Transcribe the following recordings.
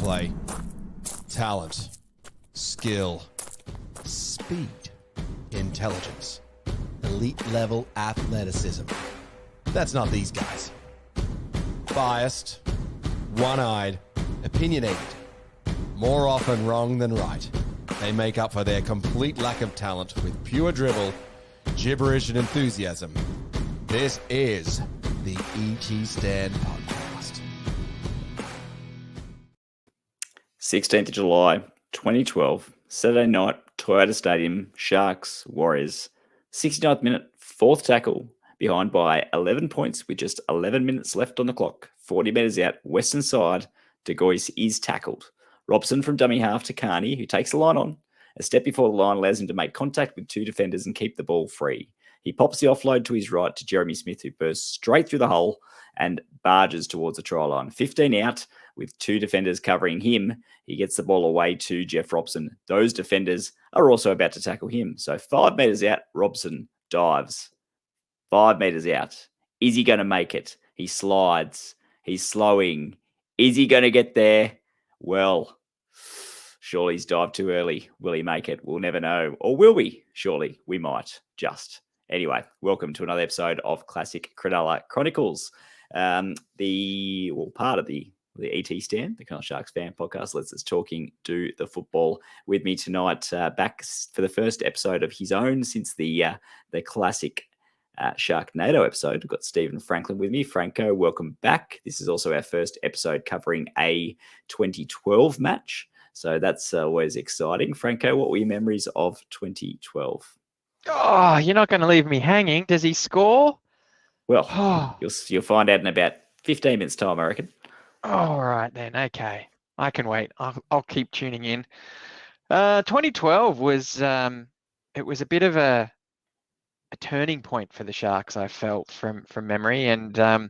play. Talent, skill, speed, intelligence, elite level athleticism. That's not these guys. Biased, one-eyed, opinionated, more often wrong than right. They make up for their complete lack of talent with pure dribble, gibberish, and enthusiasm. This is the E.T. Stand Podcast. 16th of July, 2012, Saturday night, Toyota Stadium, Sharks, Warriors. 69th minute, fourth tackle, behind by 11 points with just 11 minutes left on the clock. 40 metres out, western side, De Gois is tackled. Robson from dummy half to Carney, who takes the line on. A step before the line allows him to make contact with two defenders and keep the ball free. He pops the offload to his right to Jeremy Smith, who bursts straight through the hole and barges towards the try line. 15 out with two defenders covering him. He gets the ball away to Jeff Robson. Those defenders are also about to tackle him. So 5 metres out, Robson dives. 5 metres out. Is he going to make it? He slides. He's slowing. Is he going to get there? Well, surely he's dived too early. Will he make it? We'll never know. Or will we? Surely we might just. Anyway, welcome to another episode of Classic Cronulla Chronicles. Part of the ET Stand, the Cronulla Sharks fan podcast, lets us talking do the football. With me tonight, back for the first episode of his own since the classic Sharknado episode. We've got Stephen Franklin with me. Franco, welcome back. This is also our first episode covering a 2012 match. So that's always exciting. Franco, what were your memories of 2012? Oh, you're not going to leave me hanging. Does he score? Well, you'll find out in about 15 minutes time, I reckon. All right then. Okay, I can wait. I'll keep tuning in. 2012 was it was a bit of a turning point for the Sharks, I felt from memory, and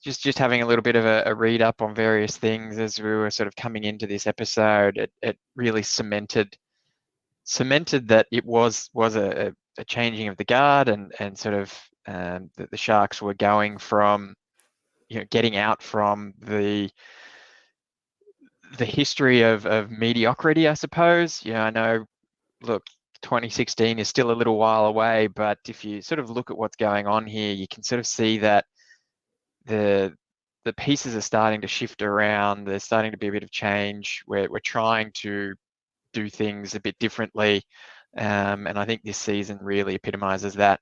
just having a little bit of a read up on various things as we were sort of coming into this episode. It really cemented that it was a changing of the guard, and sort of that the Sharks were going from, getting out from the history of mediocrity, I suppose. I know, look, 2016 is still a little while away, but if you sort of look at what's going on here, you can sort of see that the pieces are starting to shift around. There's starting to be a bit of change. We're trying to do things a bit differently, and I think this season really epitomizes that.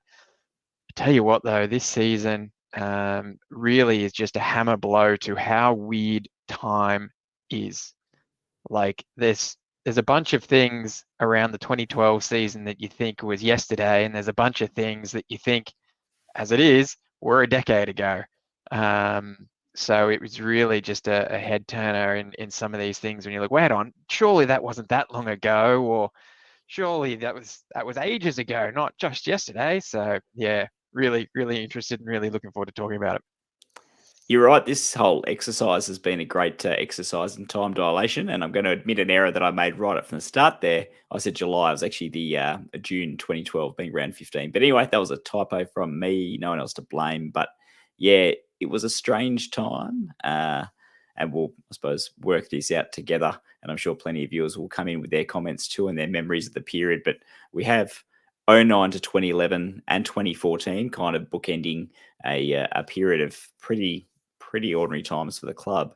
I tell you what, though, this season really is just a hammer blow to how weird time is. Like, there's a bunch of things around the 2012 season that you think was yesterday, and there's a bunch of things that you think, as it is, were a decade ago. So it was really just a head turner in some of these things when you look, wait on, surely that wasn't that long ago, or surely that was ages ago, not just yesterday. So yeah, really, really interested and really looking forward to talking about it. You're right. This whole exercise has been a great exercise in time dilation, and I'm going to admit an error that I made right up from the start there. I said July. It was actually the June 2012, being round 15. But anyway, that was a typo from me. No one else to blame. But yeah, it was a strange time, and we'll, I suppose, work this out together. And I'm sure plenty of viewers will come in with their comments too and their memories of the period. But we have 2009 to 2011 and 2014 kind of bookending a period of pretty ordinary times for the club.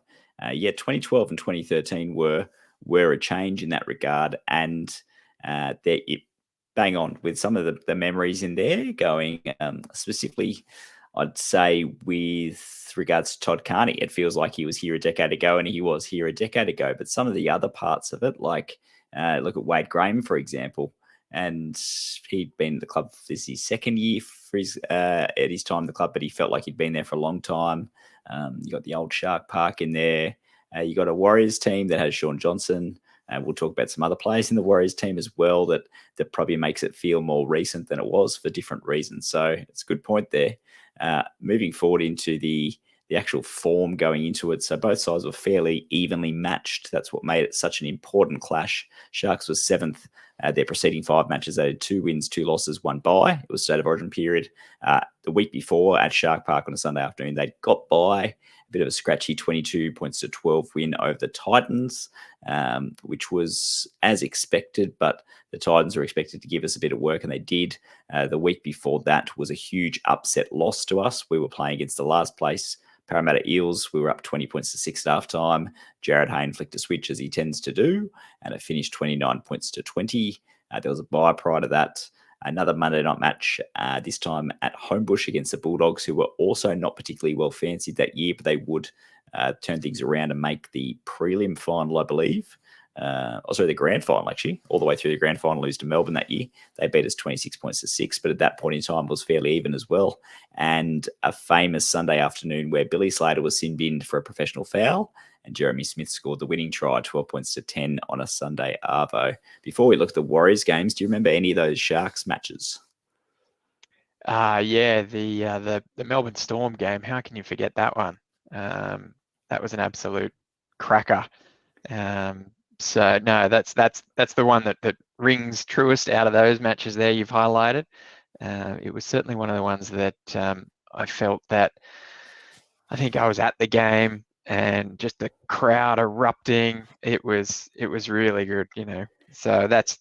Yet 2012 and 2013 were a change in that regard, and bang on with some of the memories in there going specifically, I'd say, with regards to Todd Carney. It feels like he was here a decade ago, and he was here a decade ago. But some of the other parts of it, like look at Wade Graham, for example, and he'd been at the club. This is his second year for at his time at the club, but he felt like he'd been there for a long time. You got the old Shark Park in there. You got a Warriors team that has Sean Johnson. We'll talk about some other players in the Warriors team as well that probably makes it feel more recent than it was for different reasons. So it's a good point there. Moving forward into the actual form going into it. So both sides were fairly evenly matched. That's what made it such an important clash. Sharks was 7th. Their preceding 5 matches, they had 2 wins, 2 losses, 1 bye. It was State of Origin period. The week before at Shark Park on a Sunday afternoon, they got by, bit of a scratchy 22 points to 12 win over the Titans, which was as expected, but the Titans were expected to give us a bit of work, and they did. The week before that was a huge upset loss to us. We were playing against the last place Parramatta Eels. We were up 20 points to 6 at half time. Jared Hayne flicked a switch as he tends to do, and it finished 29 points to 20. There was a bye prior to that. Another Monday night match, this time at Homebush against the Bulldogs, who were also not particularly well fancied that year, but they would turn things around and make the prelim final, I believe. The grand final, actually, all the way through the grand final, lose to Melbourne that year. They beat us 26 points to 6, but at that point in time, it was fairly even as well. And a famous Sunday afternoon where Billy Slater was sin-binned for a professional foul, and Jeremy Smith scored the winning try, 12 points to 10 on a Sunday arvo. Before we look at the Warriors games, do you remember any of those Sharks matches? The Melbourne Storm game. How can you forget that one? That was an absolute cracker. So no, that's the one that rings truest out of those matches there you've highlighted. It was certainly one of the ones that I felt that I think I was at the game and just the crowd erupting. It was really good, So that's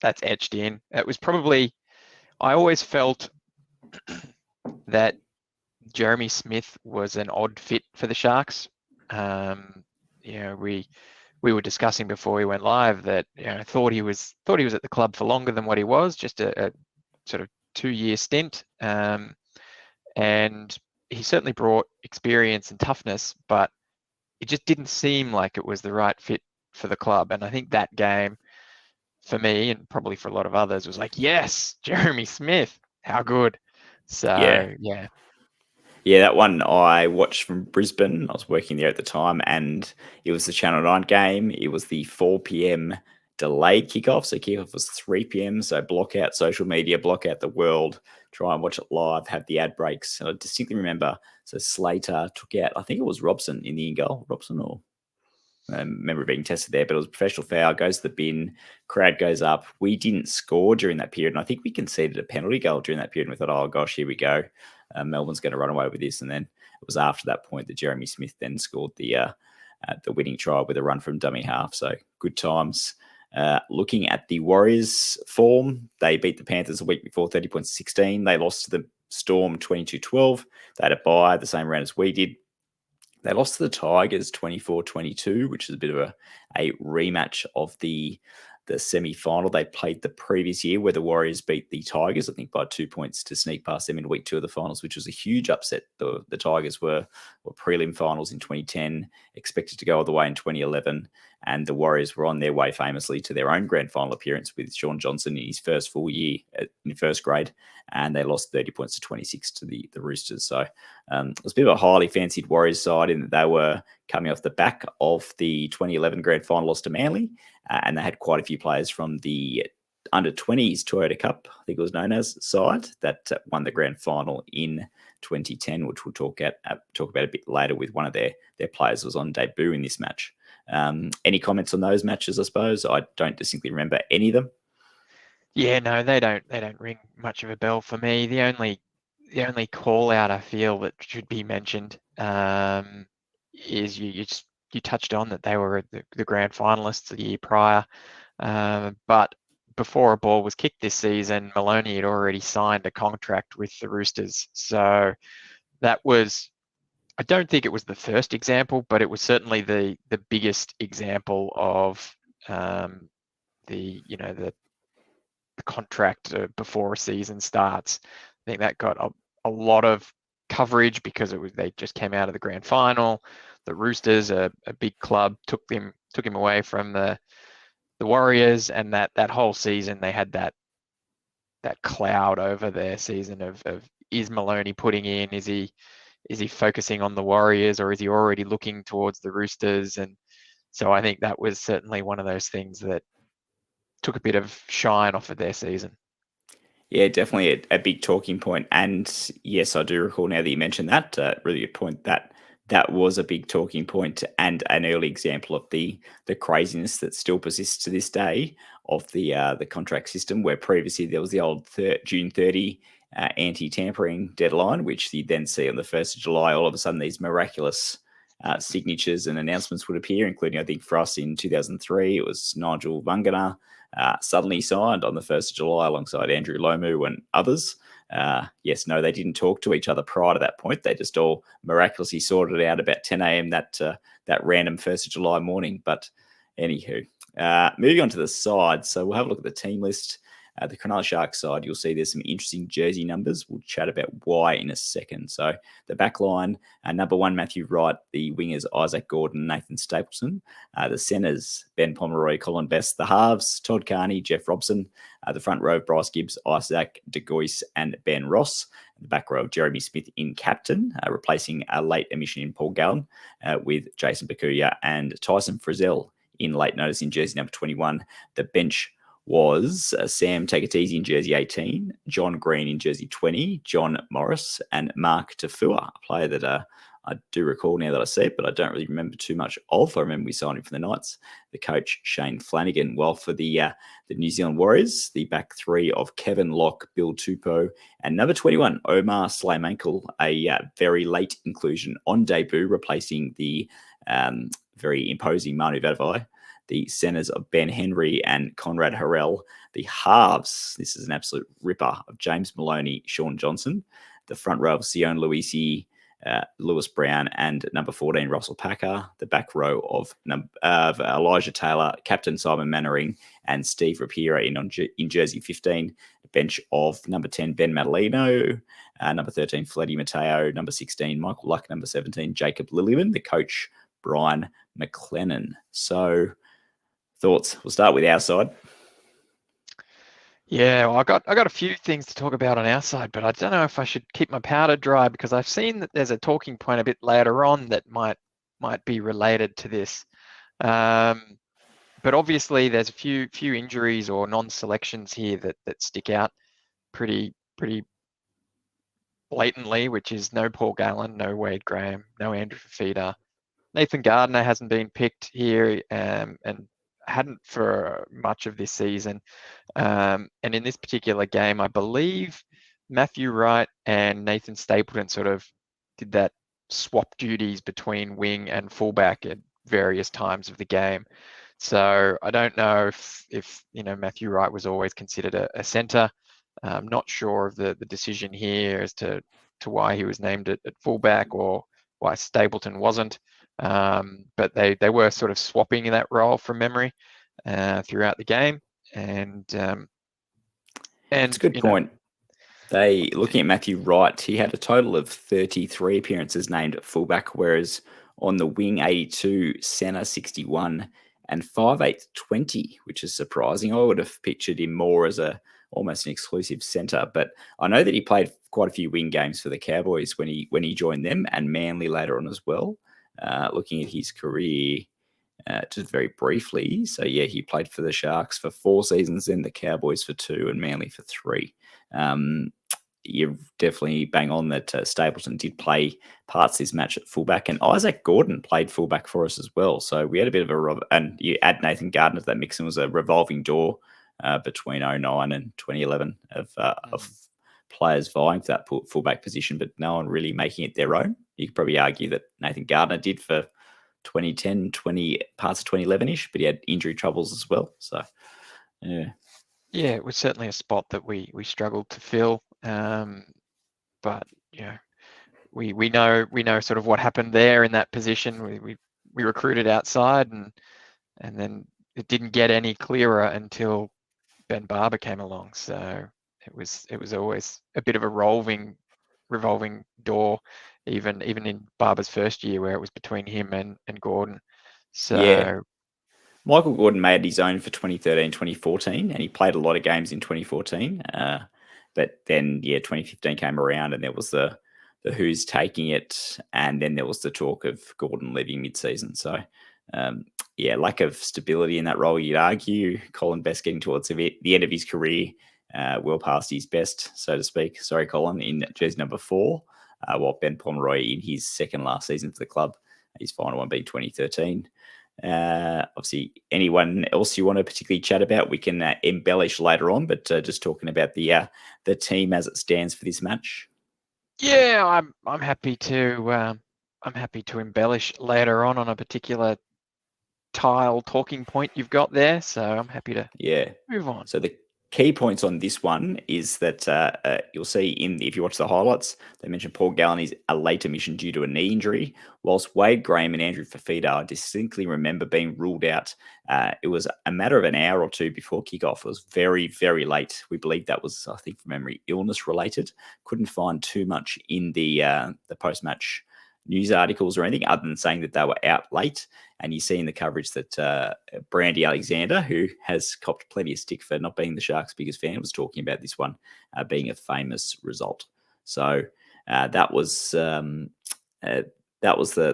etched in. It was probably, I always felt that Jeremy Smith was an odd fit for the Sharks. We were discussing before we went live that I thought he was at the club for longer than what he was, just a sort of 2-year stint, and he certainly brought experience and toughness, but it just didn't seem like it was the right fit for the club. And I think that game, for me and probably for a lot of others, was like, yes, Jeremy Smith, how good. So yeah. Yeah, that one I watched from Brisbane. I was working there at the time, and it was the Channel 9 game. It was the 4 p.m. delayed kickoff. So kickoff was 3 p.m. So block out social media, block out the world, try and watch it live, have the ad breaks. And I distinctly remember, so Slater took out, I think it was Robson in the in-goal. Robson, or I remember being tested there, but it was a professional foul, goes to the bin, crowd goes up. We didn't score during that period, and I think we conceded a penalty goal during that period. And we thought, oh gosh, here we go. Melbourne's going to run away with this. And then it was after that point that Jeremy Smith then scored the winning try with a run from dummy half. So good times. Looking at the Warriors' form, they beat the Panthers a week before, 30 points to 16. They lost to the Storm 22-12. They had a bye the same round as we did. They lost to the Tigers 24-22, which is a bit of a rematch of the semi-final they played the previous year, where the Warriors beat the Tigers, I think, by 2 points to sneak past them in week 2 of the finals, which was a huge upset. The Tigers were prelim finals in 2010, expected to go all the way in 2011, and the Warriors were on their way famously to their own grand final appearance with Sean Johnson in his first full year in first grade, and they lost 30 points to 26 to the Roosters. So it was a bit of a highly fancied Warriors side in that they were coming off the back of the 2011 grand final loss to Manly, and they had quite a few players from the under-20s Toyota Cup, I think it was known as, side that won the grand final in 2010, which we'll talk about a bit later, with one of their players was on debut in this match. Any comments on those matches? I suppose I don't distinctly remember any of them. Yeah, no, they don't ring much of a bell for me. The only call out I feel that should be mentioned is you touched on that they were the grand finalists the year prior, but before a ball was kicked this season, Maloney had already signed a contract with the Roosters. So that was, I don't think it was the first example, but it was certainly the biggest example of the contract before a season starts. I think that got a lot of coverage because they just came out of the grand final. The Roosters, a big club, took him away from the Warriors, and that whole season they had that cloud over their season of is Maloney putting in? Is he focusing on the Warriors, or is he already looking towards the Roosters? And so I think that was certainly one of those things that took a bit of shine off of their season. Yeah, definitely a big talking point. And yes, I do recall now that you mentioned that. Really good point. That was a big talking point and an early example of the craziness that still persists to this day of the contract system, where previously there was the old June 30 anti-tampering deadline, which you then see on the 1st of July, all of a sudden these miraculous signatures and announcements would appear, including, I think, for us in 2003, it was Nigel Vungana suddenly signed on the 1st of July alongside Andrew Lomu and others. Yes, no, they didn't talk to each other prior to that point. They just all miraculously sorted it out about 10 a.m. that random 1st of July morning. But anywho, moving on to the side. So we'll have a look at the team list. The Cronulla Sharks side, you'll see there's some interesting jersey numbers. We'll chat about why in a second. So the back line, number 1, Matthew Wright. The wingers, Isaac Gordon, Nathan Stapleton. The centres, Ben Pomeroy, Colin Best. The halves, Todd Carney, Jeff Robson. The front row, Bryce Gibbs, Isaac De Gois, and Ben Ross. The back row, Jeremy Smith in captain, replacing a late admission in Paul Gallen with Jason Bakuya and Tyson Frizzell in late notice in jersey number 21. The bench was Sam Take It Easy in jersey 18, John Green in jersey 20, John Morris, and Mark Tafua, a player that I do recall now that I see it, but I don't really remember too much of. I remember we signed him for the Knights. The coach, Shane Flanagan. Well, for the New Zealand Warriors, the back 3 of Kevin Locke, Bill Tupou, and number 21, Omar Slaymankle, a very late inclusion on debut, replacing the very imposing Manu Vatuvei. The centres of Ben Henry and Conrad Harrell. The halves, this is an absolute ripper, of James Maloney, Sean Johnson. The front row of Sion Luisi, Lewis Brown, and number 14, Russell Packer. The back row of Elijah Taylor, Captain Simon Mannering, and Steve Rapira in jersey 15. The bench of number 10, Ben Madalino, number 13, Fleddy Mateo, number 16, Michael Luck, number 17, Jacob Lilliman. The coach, Brian McLennan. So, thoughts? We'll start with our side. Yeah, well, I got a few things to talk about on our side, but I don't know if I should keep my powder dry because I've seen that there's a talking point a bit later on that might be related to this. But obviously, there's a few injuries or non-selections here that stick out pretty blatantly, which is no Paul Gallen, no Wade Graham, no Andrew Fafita. Nathan Gardner hasn't been picked here, and hadn't for much of this season. And in this particular game, I believe Matthew Wright and Nathan Stapleton sort of did that swap duties between wing and fullback at various times of the game. So I don't know if Matthew Wright was always considered a centre. I'm not sure of the decision here as to why he was named at fullback or why Stapleton wasn't. But they were sort of swapping in that role from memory throughout the game. And it's a good point. Looking at Matthew Wright, he had a total of 33 appearances named at fullback, whereas on the wing 82, centre 61, and 5'8", 20, which is surprising. I would have pictured him more as almost an exclusive centre, but I know that he played quite a few wing games for the Cowboys when he joined them, and Manly later on as well. Looking at his career just very briefly. So, yeah, he played for the Sharks for 4 seasons, then the Cowboys for 2 and Manly for 3. You're definitely bang on that Stapleton did play parts this match at fullback, and Isaac Gordon played fullback for us as well. So we had a bit of and you add Nathan Gardner to that mix, and it was a revolving door between 2009 and 2011 of players vying for that fullback position, but no one really making it their own. You could probably argue that Nathan Gardner did for 2010, parts of 2011-ish, but he had injury troubles as well. So, yeah. Yeah, it was certainly a spot that we struggled to fill. But yeah, we know sort of what happened there in that position. We recruited outside, and then it didn't get any clearer until Ben Barber came along. So it was always a bit of a revolving door, even in Barber's first year, where it was between him and Gordon. So yeah. Michael Gordon made his own for 2013, 2014, and he played a lot of games in 2014. But then, 2015 came around, and there was the who's taking it, and then there was the talk of Gordon leaving mid-season. So, lack of stability in that role, you'd argue. Colin Best getting towards the end of his career, well past his best, so to speak. Sorry, Colin, in jersey number 4, while Ben Pomeroy in his second last season for the club, his final one being 2013. Obviously, anyone else you want to particularly chat about, we can embellish later on. But just talking about the team as it stands for this match. Yeah, I'm happy to embellish later on a particular tile talking point you've got there. So I'm happy to move on. So the key points on this one is that you'll see if you watch the highlights, they mentioned Paul Gallen is a late admission due to a knee injury, whilst Wade Graham and Andrew Fafita, I distinctly remember being ruled out. It was a matter of an hour or two before kickoff. It was very, very late. We believe that was, I think, from memory, illness related. Couldn't find too much in the post-match news articles or anything other than saying that they were out late. And you see in the coverage that Brandy Alexander, who has copped plenty of stick for not being the Sharks' biggest fan, was talking about this one being a famous result. So that was the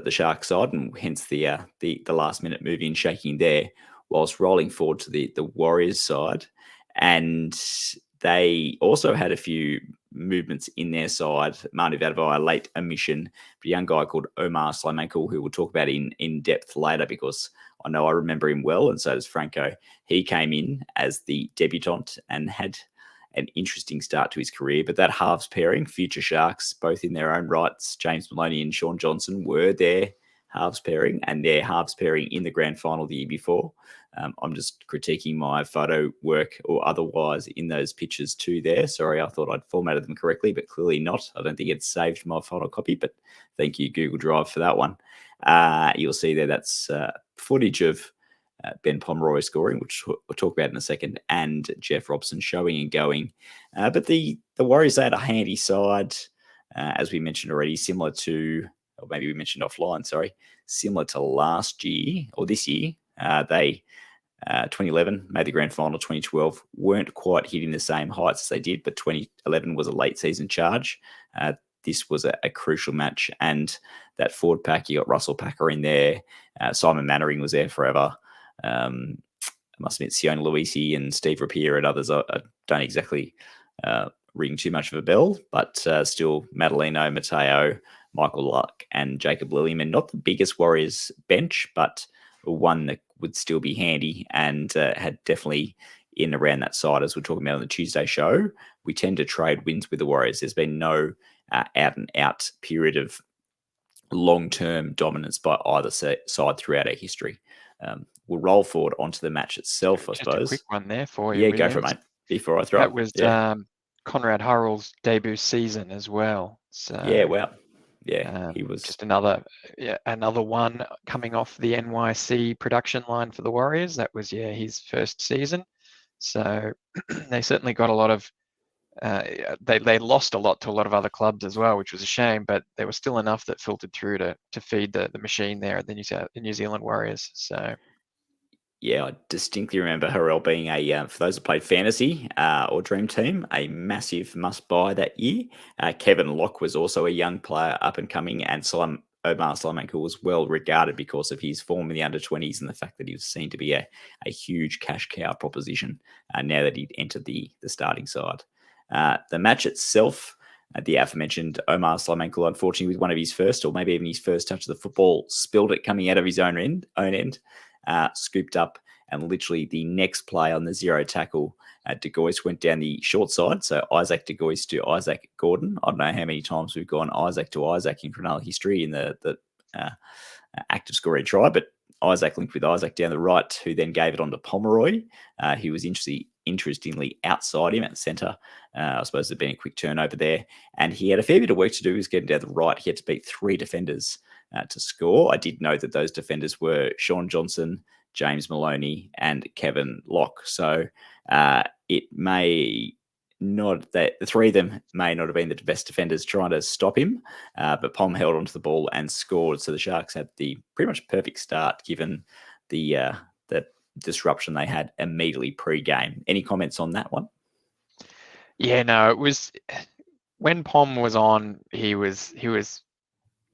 Sharks side, and hence the last minute moving and shaking there. Whilst rolling forward to the Warriors side, and they also had a few movements in their side. Manu Vadavai, late admission, but a young guy called Omar Slamenko, who we'll talk about in depth later because I know I remember him well, and so does Franco. He came in as the debutant and had an interesting start to his career. But that halves pairing, future Sharks, both in their own rights, James Maloney and Sean Johnson were their halves pairing, and their halves pairing in the grand final the year before. I'm just critiquing my photo work or otherwise in those pictures too there. Sorry, I thought I'd formatted them correctly, but clearly not. I don't think it's saved my final copy, but thank you, Google Drive, for that one. You'll see there that's footage of Ben Pomeroy scoring, which we'll talk about in a second, and Jeff Robson showing and going. But the Warriors, they had a handy side, as we mentioned already, similar to, or maybe we mentioned offline, sorry, similar to last year or this year. They 2011 made the grand final. 2012 weren't quite hitting the same heights as they did, but 2011 was a late season charge. This was a crucial match, and that forward pack, you got Russell Packer in there. Simon Mannering was there forever. I must admit, Sione Luisi and Steve Rapier and others I don't exactly ring too much of a bell, but still Madaleno, Mateo, Michael Luck, and Jacob Lilliman. Not the biggest Warriors bench, but one that would still be handy and had definitely in around that side, as we're talking about on the Tuesday show. We tend to trade wins with the Warriors. There's been no out-and-out period of long-term dominance by either side throughout our history. We'll roll forward onto the match itself, I suppose. Just a quick one there for you. Yeah, go for it, mate. Before I throw that was Conrad Hurrell's debut season as well. So yeah, wow. Yeah, he was just another one coming off the NYC production line for the Warriors. That was his first season. So they certainly got a lot of. They lost a lot to a lot of other clubs as well, which was a shame. But there was still enough that filtered through to feed the machine there at the New Zealand Warriors. So. Yeah, I distinctly remember Hurrell being for those that played fantasy or Dream Team, a massive must-buy that year. Kevin Locke was also a young player up and coming, and Omar Slamenko was well regarded because of his form in the under-20s and the fact that he was seen to be a huge cash cow proposition now that he'd entered the starting side. The match itself, the aforementioned Omar Slamenko, unfortunately, with one of his first, or maybe even his first touch of the football, spilled it coming out of his own end. Scooped up, and literally the next play on the zero tackle, De Gois went down the short side. So Isaac De Gois to Isaac Gordon. I don't know how many times we've gone Isaac to Isaac in Cronulla history in the active scoring try, but Isaac linked with Isaac down the right, who then gave it on to Pomeroy. He was interestingly outside him at centre. I suppose there'd been a quick turnover there, and he had a fair bit of work to do. He was getting down the right. He had to beat 3 defenders to score. I did know that those defenders were Sean Johnson, James Maloney, and Kevin Locke. So it may not, that the three of them may not have been the best defenders trying to stop him, but Pom held onto the ball and scored. So the Sharks had the pretty much perfect start given the disruption they had immediately pre-game. Any comments on that one? Yeah, no, it was when Pom was on, he was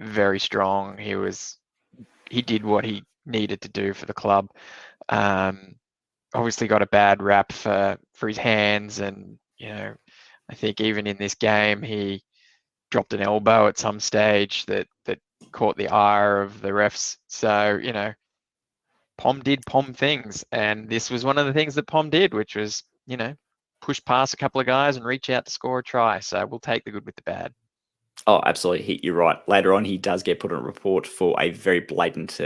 very strong. He did what he needed to do for the club. Obviously got a bad rap for his hands, and I think even in this game he dropped an elbow at some stage that caught the ire of the refs. So Pom did Pom things, and this was one of the things that Pom did, which was, push past a couple of guys and reach out to score a try. So we'll take the good with the bad. Oh, absolutely. You're right. Later on, he does get put on a report for a very blatant,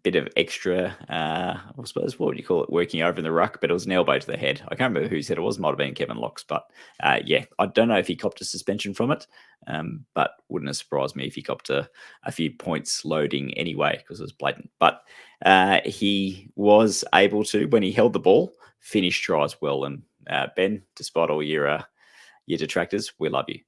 bit of extra, I suppose, what would you call it, working over in the ruck, but it was an elbow to the head. I can't remember who said it was. Might have been Kevin Locks, but yeah, I don't know if he copped a suspension from it, but wouldn't have surprised me if he copped a few points loading anyway, because it was blatant. But he was able to, when he held the ball, finish tries well. And Ben, despite all your detractors, we love you.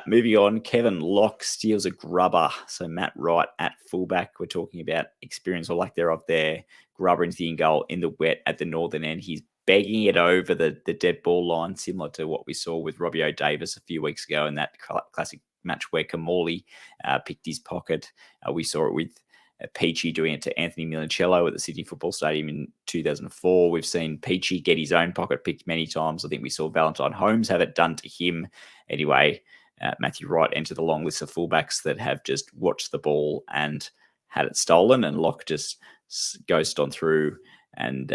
Moving on, Kevin Locke steals a grubber. So Matt Wright at fullback. We're talking about experience or lack thereof there. Grubber into the in-goal in the wet at the northern end. He's begging it over the dead ball line, similar to what we saw with Robbie O'Davis a few weeks ago in that classic match where Kamali picked his pocket. We saw it with Peachy doing it to Anthony Milancello at the Sydney Football Stadium in 2004. We've seen Peachy get his own pocket picked many times. I think we saw Valentine Holmes have it done to him. Anyway, Matthew Wright entered the long list of fullbacks that have just watched the ball and had it stolen, and Locke just ghosted on through and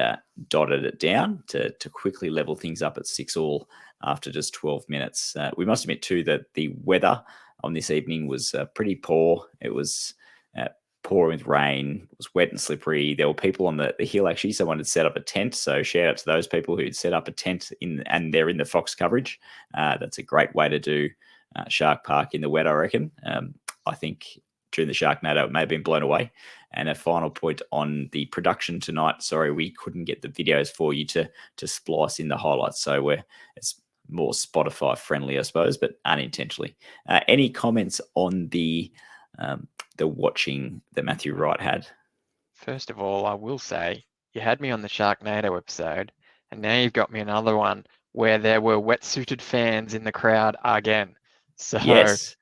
dotted it down to quickly level things up at 6-6 after just 12 minutes. We must admit too that the weather on this evening was pretty poor. It was pouring with rain. It was wet and slippery. There were people on the hill. Actually, someone had set up a tent. So shout out to those people who'd set up a tent and they're in the Fox coverage. That's a great way to do Shark Park in the wet, I reckon. I think during the Sharknado, it may have been blown away. And a final point on the production tonight. Sorry, we couldn't get the videos for you to splice in the highlights. So it's more Spotify friendly, I suppose, but unintentionally. Any comments on the watching that Matthew Wright had? First of all, I will say you had me on the Sharknado episode, and now you've got me another one where there were wetsuited fans in the crowd again. So yes,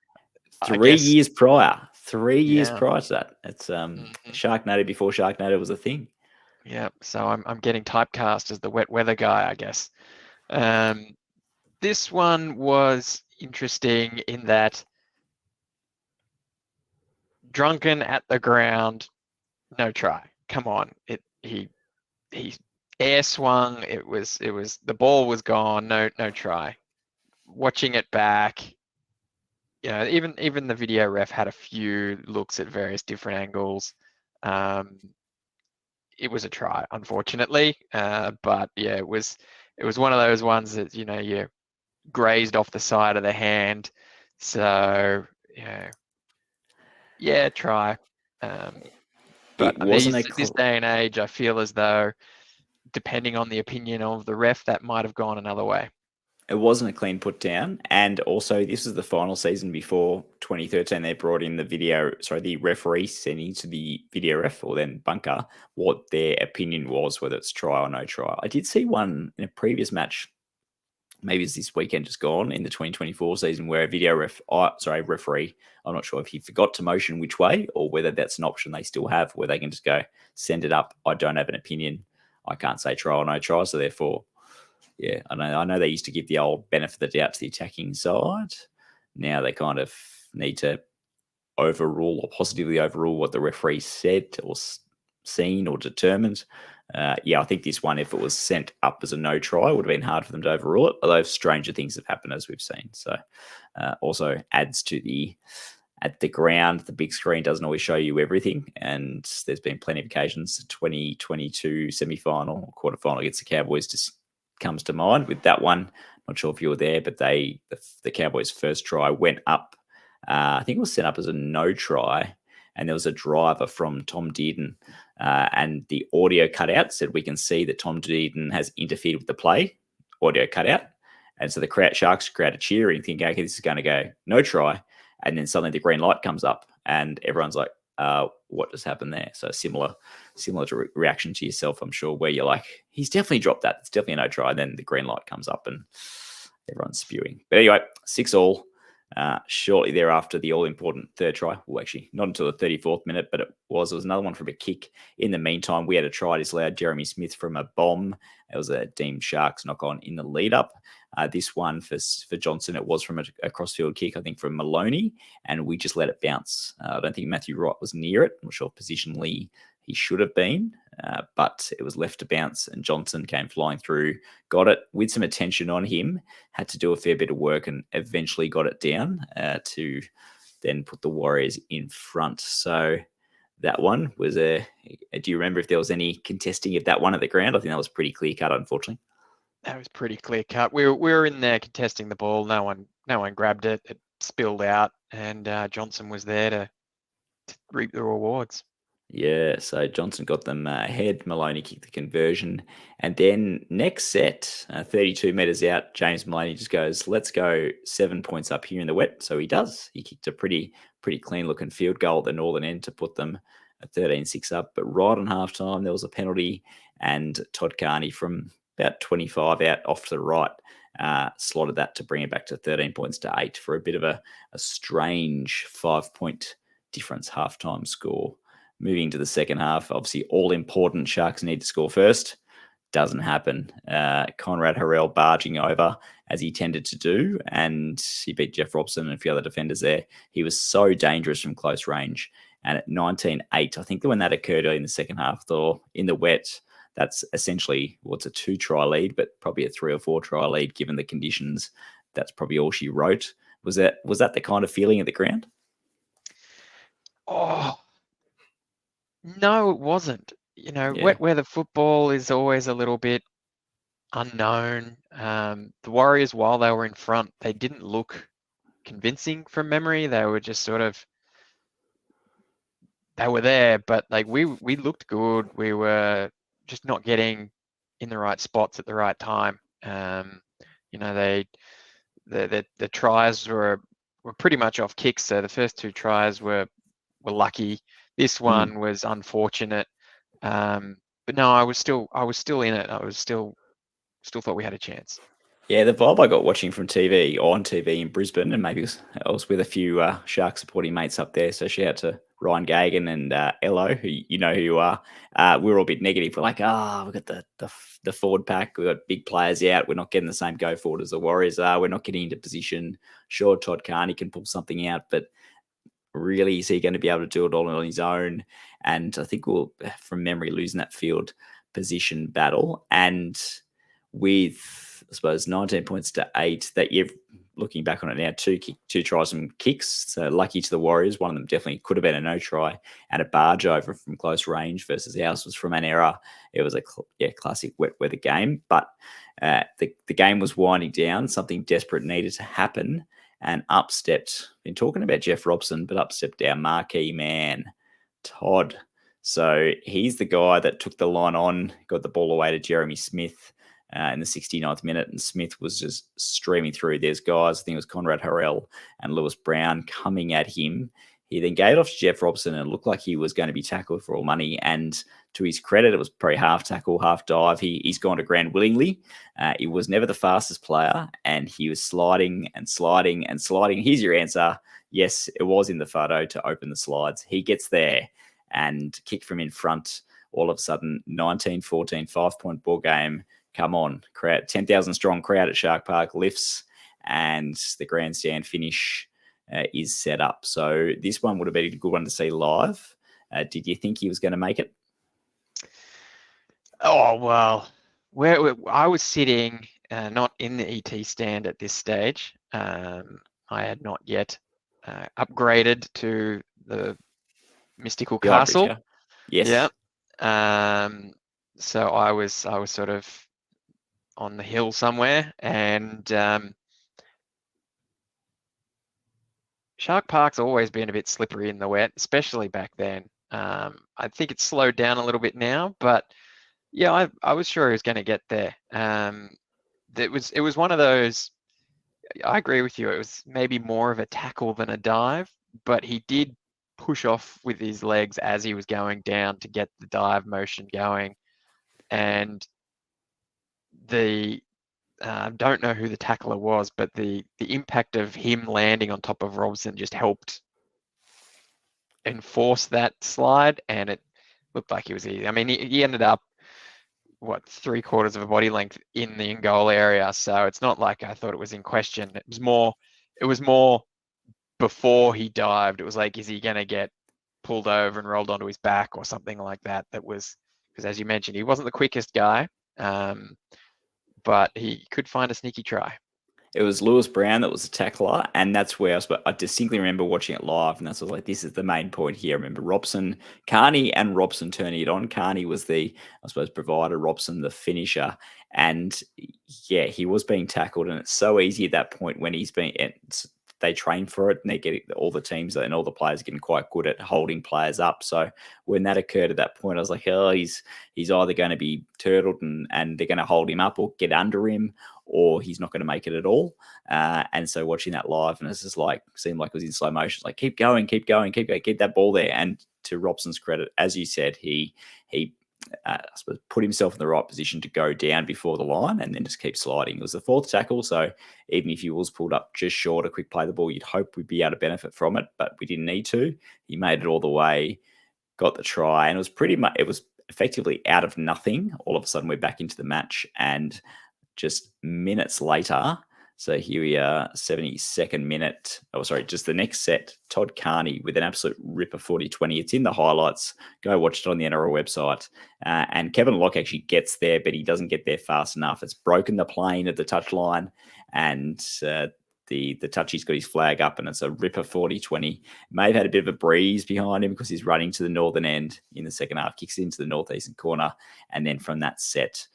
3 years prior. 3 years prior to that. It's Sharknado before Sharknado was a thing. Yeah, so I'm getting typecast as the wet weather guy, I guess. This one was interesting in that drunken at the ground, no try. Come on, he air swung. It was the ball was gone. No try. Watching it back, even the video ref had a few looks at various different angles. It was a try, unfortunately, but yeah, it was one of those ones that you grazed off the side of the hand. So yeah, try. But this day and age, I feel as though, depending on the opinion of the ref, that might have gone another way. It wasn't a clean put down. And also, this is the final season before 2013. They brought in the referee sending to the video ref, or then bunker, what their opinion was, whether it's try or no try. I did see one in a previous match, maybe it's this weekend just gone, in the 2024 season, where a referee, I'm not sure if he forgot to motion which way or whether that's an option they still have where they can just go, send it up. I don't have an opinion. I can't say try or no try. So therefore, yeah, I know they used to give the old benefit of the doubt to the attacking side. Now they kind of need to overrule or positively overrule what the referee said or seen or determined. I think this one, if it was sent up as a no try, would have been hard for them to overrule it, although stranger things have happened, as we've seen. So also adds to at the ground, the big screen doesn't always show you everything, and there's been plenty of occasions. 2022 semi-final, quarterfinal against the Cowboys just comes to mind with that one. Not sure if you were there, but the Cowboys' first try went up. I think it was sent up as a no try, and there was a driver from Tom Dearden, and the audio cut out, said we can see that Tom Dearden has interfered with the play. Audio cut out. And so the Sharks crowd are cheering, thinking, okay, this is going to go no try. And then suddenly the green light comes up and everyone's like, what just happened there? So similar to reaction to yourself, I'm sure, where you're like, he's definitely dropped that. It's definitely a no try. And then the green light comes up and everyone's spewing. But anyway, 6-6. Shortly thereafter, the all-important third try. Well, actually, not until the 34th minute, but it was another one from a kick. In the meantime, we had a try disallowed, Jeremy Smith from a bomb. It was a deemed Sharks knock-on in the lead-up. This one for Johnson, it was from a crossfield kick, I think, from Maloney, and we just let it bounce. I don't think Matthew Wright was near it. I'm not sure if positionally he should have been, but it was left to bounce, and Johnson came flying through, got it with some attention on him, had to do a fair bit of work, and eventually got it down to then put the Warriors in front. So that one was do you remember if there was any contesting of that one at the ground? I think that was pretty clear cut, unfortunately. That was pretty clear cut. We were in there contesting the ball. No one grabbed it. It spilled out, and Johnson was there to reap the rewards. Yeah, so Johnson got them ahead. Maloney kicked the conversion. And then next set, 32 metres out, James Maloney just goes, let's go 7 points up here in the wet. So he does. He kicked a pretty clean-looking field goal at the northern end to put them at 13-6 up. But right on halftime, there was a penalty, and Todd Carney from about 25 out off to the right slotted that to bring it back to 13 points to 8 for a bit of a strange 5-point difference halftime score. Moving to the second half, obviously all important, Sharks need to score first. Doesn't happen. Conrad Harrell barging over as he tended to do, and he beat Jeff Robson and a few other defenders there. He was so dangerous from close range. And at 19-8, I think that when that occurred early in the second half, though, in the wet, that's essentially what's a 2-try lead, but probably a 3 or 4 try lead given the conditions. That's probably all she wrote. Was that the kind of feeling at the ground? Oh, no, it wasn't. Yeah. Wet weather football is always a little bit unknown. The Warriors, while they were in front, they didn't look convincing from memory. They were just they were there, but like we looked good. We were just not getting in the right spots at the right time. The tries were pretty much off kicks. So the first 2 tries were lucky. This one was unfortunate. But no, I was still in it. I was still thought we had a chance. Yeah, the vibe I got watching from TV, on TV in Brisbane, and maybe I was with a few Shark supporting mates up there. So shout out to Ryan Gagan and Ello, who you know who you are. We were all a bit negative. We're like, we've got the forward pack. We've got big players out. We're not getting the same go forward as the Warriors are. We're not getting into position. Sure, Todd Carney can pull something out, but really, is he going to be able to do it all on his own? And I think we'll, from memory, losing that field position battle. And with, I suppose, 19 points to 8, that you're looking back on it now, 2 tries and kicks. So lucky to the Warriors. One of them definitely could have been a no try, and a barge over from close range versus ours was from an error. It was a classic wet weather game. But the game was winding down. Something desperate needed to happen. And up stepped, been talking about Jeff Robson, but up stepped our marquee man, Todd. So he's the guy that took the line on, got the ball away to Jeremy Smith in the 69th minute, and Smith was just streaming through. There's guys, I think it was Conrad Harrell and Lewis Brown coming at him. He then gave it off to Jeff Robson, and it looked like he was going to be tackled for all money. And to his credit, it was probably half tackle, half dive. He's gone to ground willingly. He was never the fastest player, and he was sliding and sliding and sliding. Here's your answer. Yes, it was in the photo to open the slides. He gets there and kick from in front. All of a sudden, 19-14, 5-point ball game. Come on, crowd, 10,000 strong crowd at Shark Park lifts, and the grandstand finish is set up. So this one would have been a good one to see live. Did you think he was going to make it? Oh, well, where I was sitting, not in the ET stand at this stage. I had not yet upgraded to the mystical castle. Bridge, yeah. Yes. Yeah. So I was sort of on the hill somewhere, and Shark Park's always been a bit slippery in the wet, especially back then. I think it's slowed down a little bit now, but yeah, I was sure he was going to get there. It was one of those. I agree with you. It was maybe more of a tackle than a dive, but he did push off with his legs as he was going down to get the dive motion going. And don't know who the tackler was, but the impact of him landing on top of Robson just helped enforce that slide, and it looked like he was easy. I mean, he ended up 3/4 of a body length in the in-goal area, so it's not like I thought it was in question. It was more before he dived. It was like, is he going to get pulled over and rolled onto his back or something like that. That was, because as you mentioned, he wasn't the quickest guy, but he could find a sneaky try. It was Lewis Brown that was the tackler, and that's where I distinctly remember watching it live, and that's was like, this is the main point here. I remember Carney and Robson turning it on. Carney was the, I suppose, provider, Robson the finisher, and yeah, he was being tackled, and it's so easy at that point when they train for it, and they get all the teams and all the players getting quite good at holding players up. So when that occurred at that point, I was like, oh, he's either going to be turtled and they're going to hold him up or get under him, or he's not going to make it at all. And so watching that live, and it's just like, seemed like it was in slow motion. It's like, keep going, get that ball there. And to Robson's credit, as you said, he I suppose put himself in the right position to go down before the line and then just keep sliding. It was the fourth tackle, so even if he was pulled up just short of quick play the ball, you'd hope we'd be able to benefit from it, but we didn't need to. He made it all the way, got the try, and it was effectively out of nothing. All of a sudden, we're back into the match, and just minutes later, so here we are, 72nd minute. Oh, sorry, just the next set. Todd Carney with an absolute ripper 40-20. It's in the highlights. Go watch it on the NRL website. And Kevin Locke actually gets there, but he doesn't get there fast enough. It's broken the plane at the touchline, and the touchy's got his flag up, and it's a ripper 40-20. May have had a bit of a breeze behind him because he's running to the northern end in the second half, kicks it into the northeastern corner, and then from that set,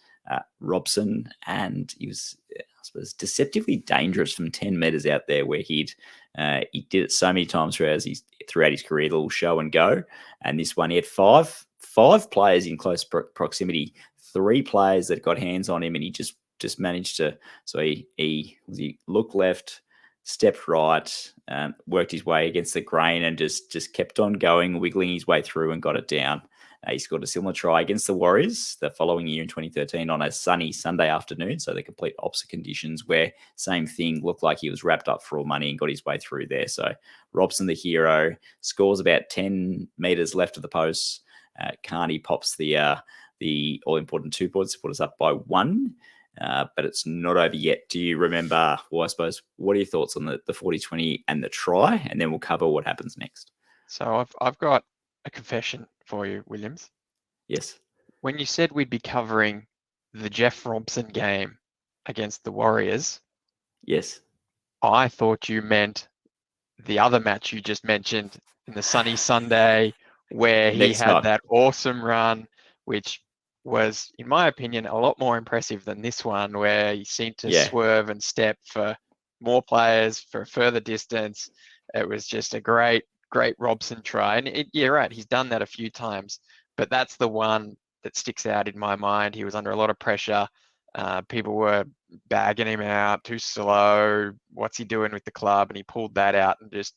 Robson, and he was, I suppose, deceptively dangerous from 10 metres out there, where he did it so many times throughout his career, the little show and go. And this one, he had five players in close proximity, 3 players that got hands on him, and he just managed to. So he looked left, stepped right, worked his way against the grain, and just kept on going, wiggling his way through, and got it down. He scored a similar try against the Warriors the following year in 2013 on a sunny Sunday afternoon, so the complete opposite conditions, where same thing, looked like he was wrapped up for all money and got his way through there. So Robson, the hero, scores about 10 metres left of the post. Carney pops the all-important 2 points to put us up by 1, but it's not over yet. Do you remember, well, I suppose, what are your thoughts on the 40-20 and the try? And then we'll cover what happens next. So I've got a confession for you, Williams. Yes. When you said we'd be covering the Jeff Robson game against the Warriors, yes, I thought you meant the other match you just mentioned in the sunny Sunday, where he had that awesome run, which was, in my opinion, a lot more impressive than this one, where he seemed to swerve and step for more players for a further distance. It was just a great Robson try. And you're right, he's done that a few times, but that's the one that sticks out in my mind. He was under a lot of pressure. People were bagging him out, too slow. What's he doing with the club? And he pulled that out and just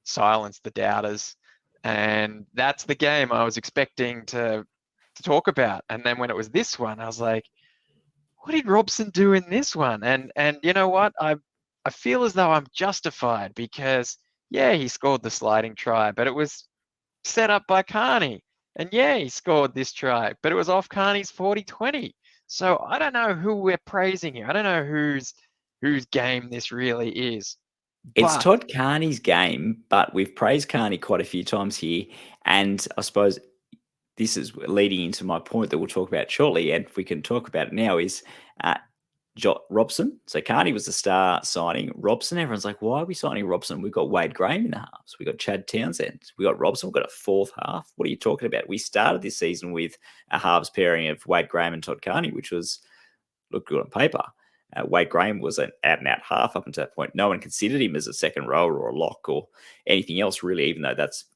silenced the doubters. And that's the game I was expecting to talk about. And then when it was this one, I was like, what did Robson do in this one? And you know what? I feel as though I'm justified, because yeah, he scored the sliding try, but it was set up by Carney. And yeah, he scored this try, but it was off Carney's 40-20. So I don't know who we're praising here. I don't know whose game this really is. It's Todd Carney's game, but we've praised Carney quite a few times here. And I suppose this is leading into my point that we'll talk about shortly, and if we can talk about it now, is Robson. So Carney was the star signing. Robson, everyone's like, why are we signing Robson? We've got Wade Graham in the halves. We've got Chad Townsend. We've got Robson. We've got a fourth half. What are you talking about? We started this season with a halves pairing of Wade Graham and Todd Carney, which looked good on paper. Wade Graham was an out-and-out half up until that point. No one considered him as a second rower or a lock or anything else, really, even though that's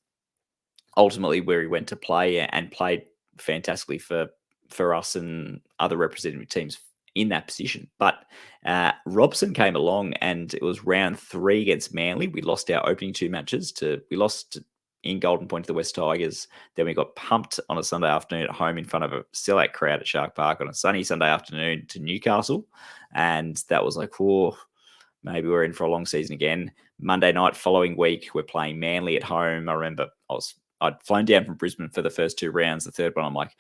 ultimately where he went to play and played fantastically for us and other representative teams in that position. But Robson came along, and it was round 3 against Manly. We lost our opening 2 matches. We lost in Golden Point to the West Tigers. Then we got pumped on a Sunday afternoon at home in front of a sellout crowd at Shark Park on a sunny Sunday afternoon to Newcastle. And that was like, oh, maybe we're in for a long season again. Monday night following week, we're playing Manly at home. I remember I'd flown down from Brisbane for the first 2 rounds. The third one, I'm like,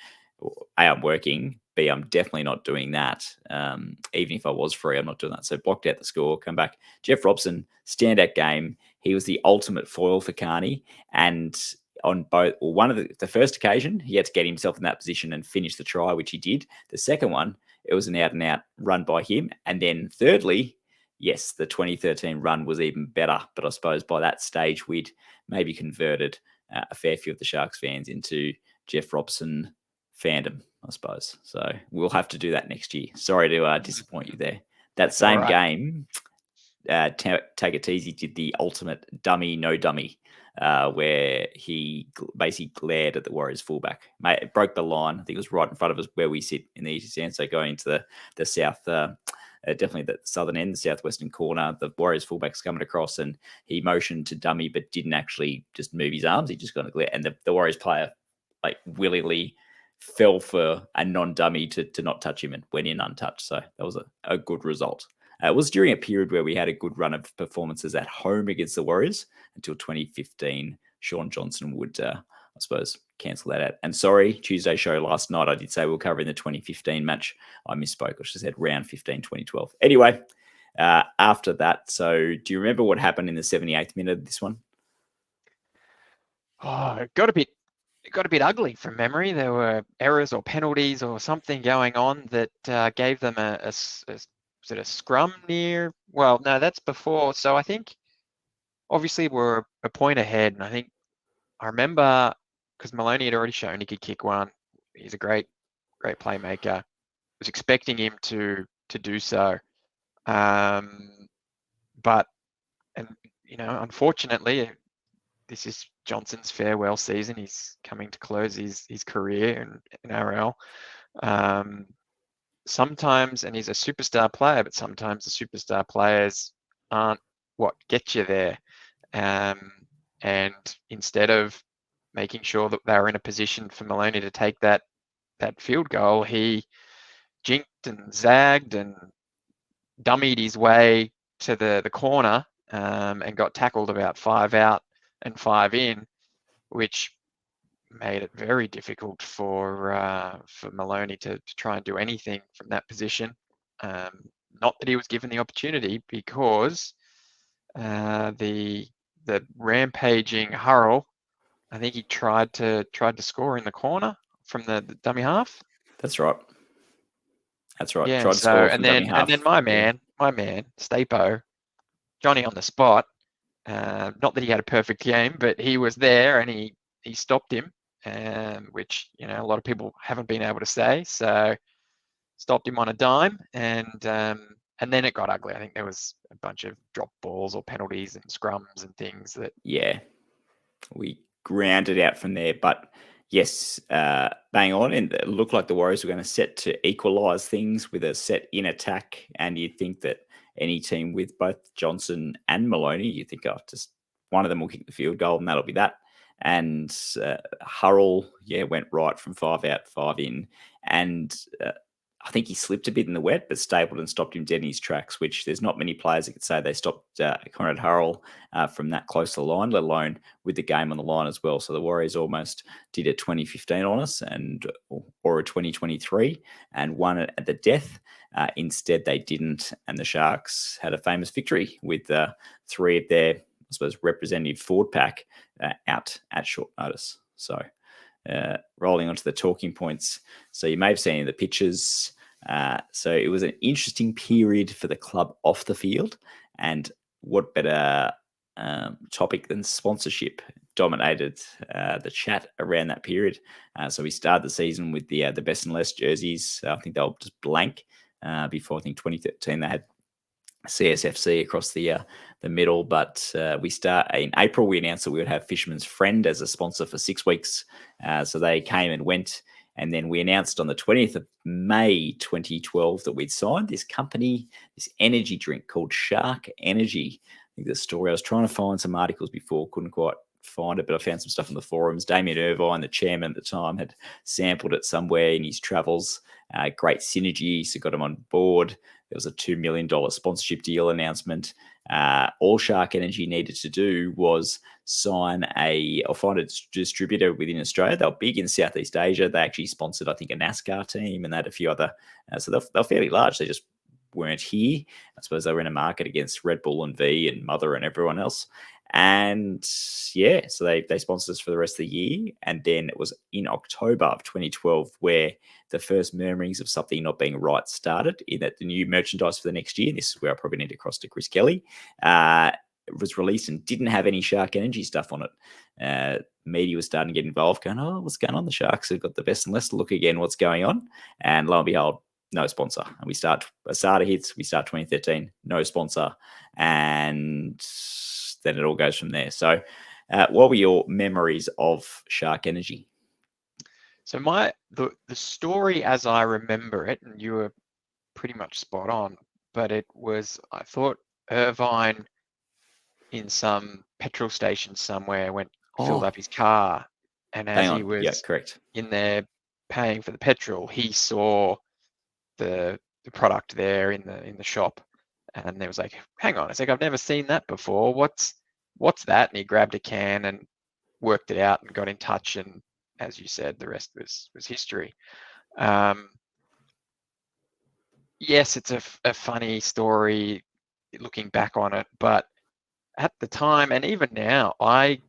A, I'm working. B, I'm definitely not doing that. Even if I was free, I'm not doing that. So blocked out the score, come back. Jeff Robson, standout game. He was the ultimate foil for Carney. And on both, or one of the first occasion, he had to get himself in that position and finish the try, which he did. The second one, it was an out-and-out run by him. And then thirdly, yes, the 2013 run was even better. But I suppose by that stage, we'd maybe converted a fair few of the Sharks fans into Jeff Robson fandom, I suppose. So we'll have to do that next year. Sorry to disappoint you there. That same game, Tagatese did the ultimate dummy, no dummy, where he basically glared at the Warriors fullback. It broke the line. I think it was right in front of us where we sit in the east end. So going into the south, definitely the southern end, the southwestern corner, the Warriors fullback's coming across, and he motioned to dummy, but didn't actually just move his arms. He just got a glare, and the Warriors player like willingly fell for a non-dummy to not touch him and went in untouched. So that was a good result. It was during a period where we had a good run of performances at home against the Warriors until 2015. Sean Johnson would, I suppose, cancel that out. And sorry, Tuesday show last night, I did say we'll cover in the 2015 match. I misspoke. I should have said round 15, 2012. Anyway, after that, so do you remember what happened in the 78th minute of this one? Oh, it got a bit ugly from memory. There were errors or penalties or something going on that gave them a scrum near. Well, no, that's before. So I think obviously we're a point ahead, and I remember because Maloney had already shown he could kick one. He's a great playmaker. Was expecting him to do so, but unfortunately, this is Johnson's farewell season. He's coming to close his career in NRL. Sometimes, and he's a superstar player, but sometimes the superstar players aren't what get you there. And instead of making sure that they were in a position for Maloney to take that field goal, he jinked and zagged and dummied his way to the corner and got tackled about 5 out and 5 in, which made it very difficult for Maloney to try and do anything from that position. Not that he was given the opportunity, because the rampaging Hurrell, I think he tried to score in the corner from the dummy half. That's right. Yeah. Tried to score from dummy half. And then my man, Stapo, Johnny on the spot. Not that he had a perfect game, but he was there and he stopped him, which a lot of people haven't been able to say. So stopped him on a dime, and then it got ugly. I think there was a bunch of drop balls or penalties and scrums and things that. Yeah, we grounded out from there, but yes, bang on. And it looked like the Warriors were going to set to equalise things with a set in attack, and you'd think that any team with both Johnson and Maloney, you think, just one of them will kick the field goal and that'll be that. And Hurrell, went right from 5 out, 5 in. And I think he slipped a bit in the wet, but stabled and stopped him dead in his tracks, which there's not many players that could say they stopped Conrad Hurrell from that close to the line, let alone with the game on the line as well. So the Warriors almost did a 2015 on us or a 2023 and won it at the death. Instead, they didn't, and the Sharks had a famous victory with 3 of their, I suppose, representative forward pack out at short notice. So rolling onto the talking points. So you may have seen the pictures. So it was an interesting period for the club off the field, and what better topic than sponsorship dominated the chat around that period. So we started the season with the best and less jerseys. I think they were just blank before. I think 2013 they had CSFC across the middle, but we start in April. We announced that we would have Fisherman's Friend as a sponsor for 6 weeks. So they came and went, and then we announced on the 20th of May 2012 that we'd signed this company, this energy drink called Shark Energy. I think the story, I was trying to find some articles before, couldn't quite find it, but I found some stuff on the forums. Damien Irvine, the chairman at the time, had sampled it somewhere in his travels. Great synergy, so got him on board. There was a $2 million sponsorship deal announcement. All Shark Energy needed to do was find a distributor within Australia. They were big in Southeast Asia. They actually sponsored, I think, a NASCAR team, and they had a few other. So they're fairly large. They just weren't here. I suppose they were in a market against Red Bull and V and Mother and everyone else. And yeah, so they sponsored us for the rest of the year. And then it was in October of 2012 where the first murmurings of something not being right started, in that the new merchandise for the next year, this is where I probably need to cross to Chris Kelly, it was released and didn't have any Shark Energy stuff on it. Media was starting to get involved, going, oh, what's going on? The Sharks have got the best and Leicester look again. What's going on? And lo and behold, no sponsor. And we start Asada hits. We start 2013, no sponsor, and then it all goes from there. So, what were your memories of Shark Energy? So the story as I remember it, and you were pretty much spot on, but it was, I thought Irvine in some petrol station somewhere filled up his car, and as he was correct, in there paying for the petrol, he saw the product there in the shop, and there was like, hang on, it's like, I've never seen that before. What's that? And he grabbed a can and worked it out and got in touch, and as you said, the rest was history. Yes, it's a funny story looking back on it, but at the time and even now, I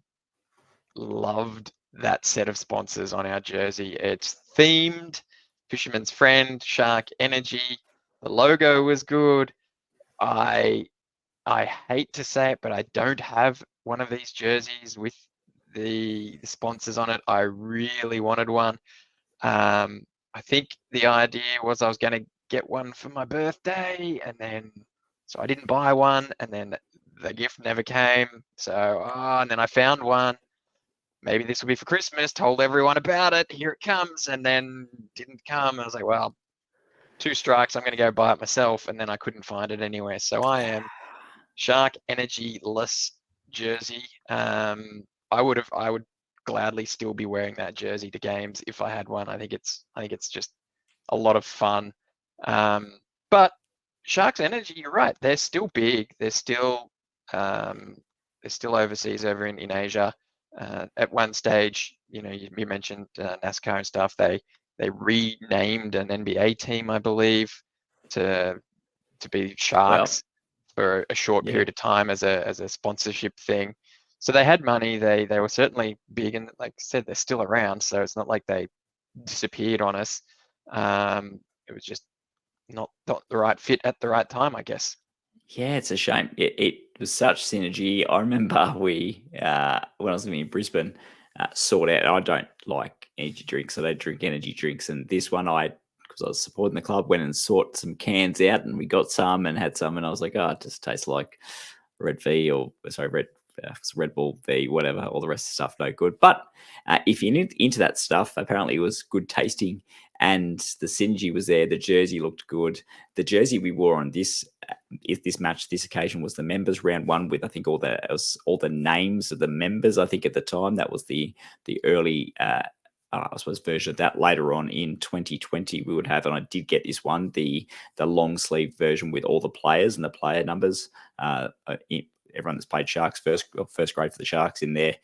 loved that set of sponsors on our jersey. It's themed, Fisherman's Friend, Shark Energy. The logo was good. I hate to say it, but I don't have one of these jerseys with the sponsors on it. I really wanted one. I think the idea was I was going to get one for my birthday, and then so I didn't buy one, and then the gift never came. So and then I found one. Maybe this will be for Christmas. Told everyone about it. Here it comes, and then didn't come. I was like, well, 2 strikes. I'm going to go buy it myself, and then I couldn't find it anywhere. So I am Shark Energy-less jersey. I would gladly still be wearing that jersey to games if I had one. I think it's just a lot of fun. But Sharks Energy, you're right. They're still big. They're still overseas over in Asia. At one stage, you mentioned NASCAR and stuff. They renamed an NBA team, I believe, to be Sharks for a short period of time as a sponsorship thing. So they had money. They were certainly big, and like I said, they're still around. So it's not like they disappeared on us. It was just not the right fit at the right time, I guess. Yeah, it's a shame. It was such synergy. I remember we, when I was living in Brisbane, sought out. I don't like energy drinks, so they drink energy drinks. And this one, because I was supporting the club, went and sought some cans out, and we got some and had some. And I was like, it just tastes like Red Bull V, whatever. All the rest of the stuff, no good. But if you're into that stuff, apparently it was good tasting, and the synergy was there. The jersey looked good. The jersey we wore on this occasion was the members round one with, I think, all the names of the members. I think at the time that was the early I suppose version of that. Later on in 2020 we would have, and I did get this one, the long sleeve version with all the players and the player numbers. Everyone that's played Sharks first grade for the Sharks in there.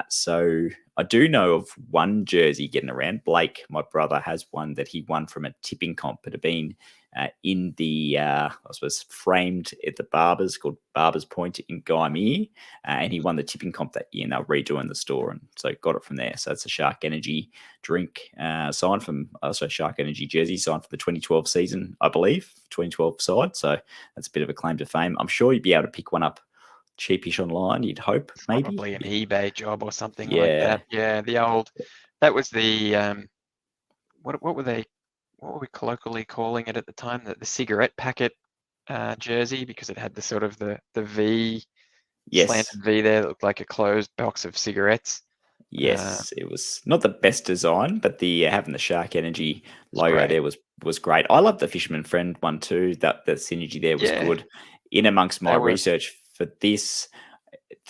So I do know of one jersey getting around. Blake, my brother, has one that he won from a tipping comp. It had been in the, I suppose, framed at the Barbers, called Barbers Point in Gymea, and he won the tipping comp that year, and they're redoing the store, and so got it from there. So it's a Shark Energy drink signed from, Shark Energy jersey signed for the 2012 season, I believe, 2012 side. So that's a bit of a claim to fame. I'm sure you'd be able to pick one up cheapish online, you'd hope, maybe. Probably an eBay job or something like that. Yeah, that was the, what were we colloquially calling it at the time? The cigarette packet jersey, because it had the sort of the V, slanted V there that looked like a closed box of cigarettes. Yes, it was not the best design, but the having the Shark Energy logo there was great. I love the Fisherman Friend one too. That the synergy there was good. In amongst my research for this,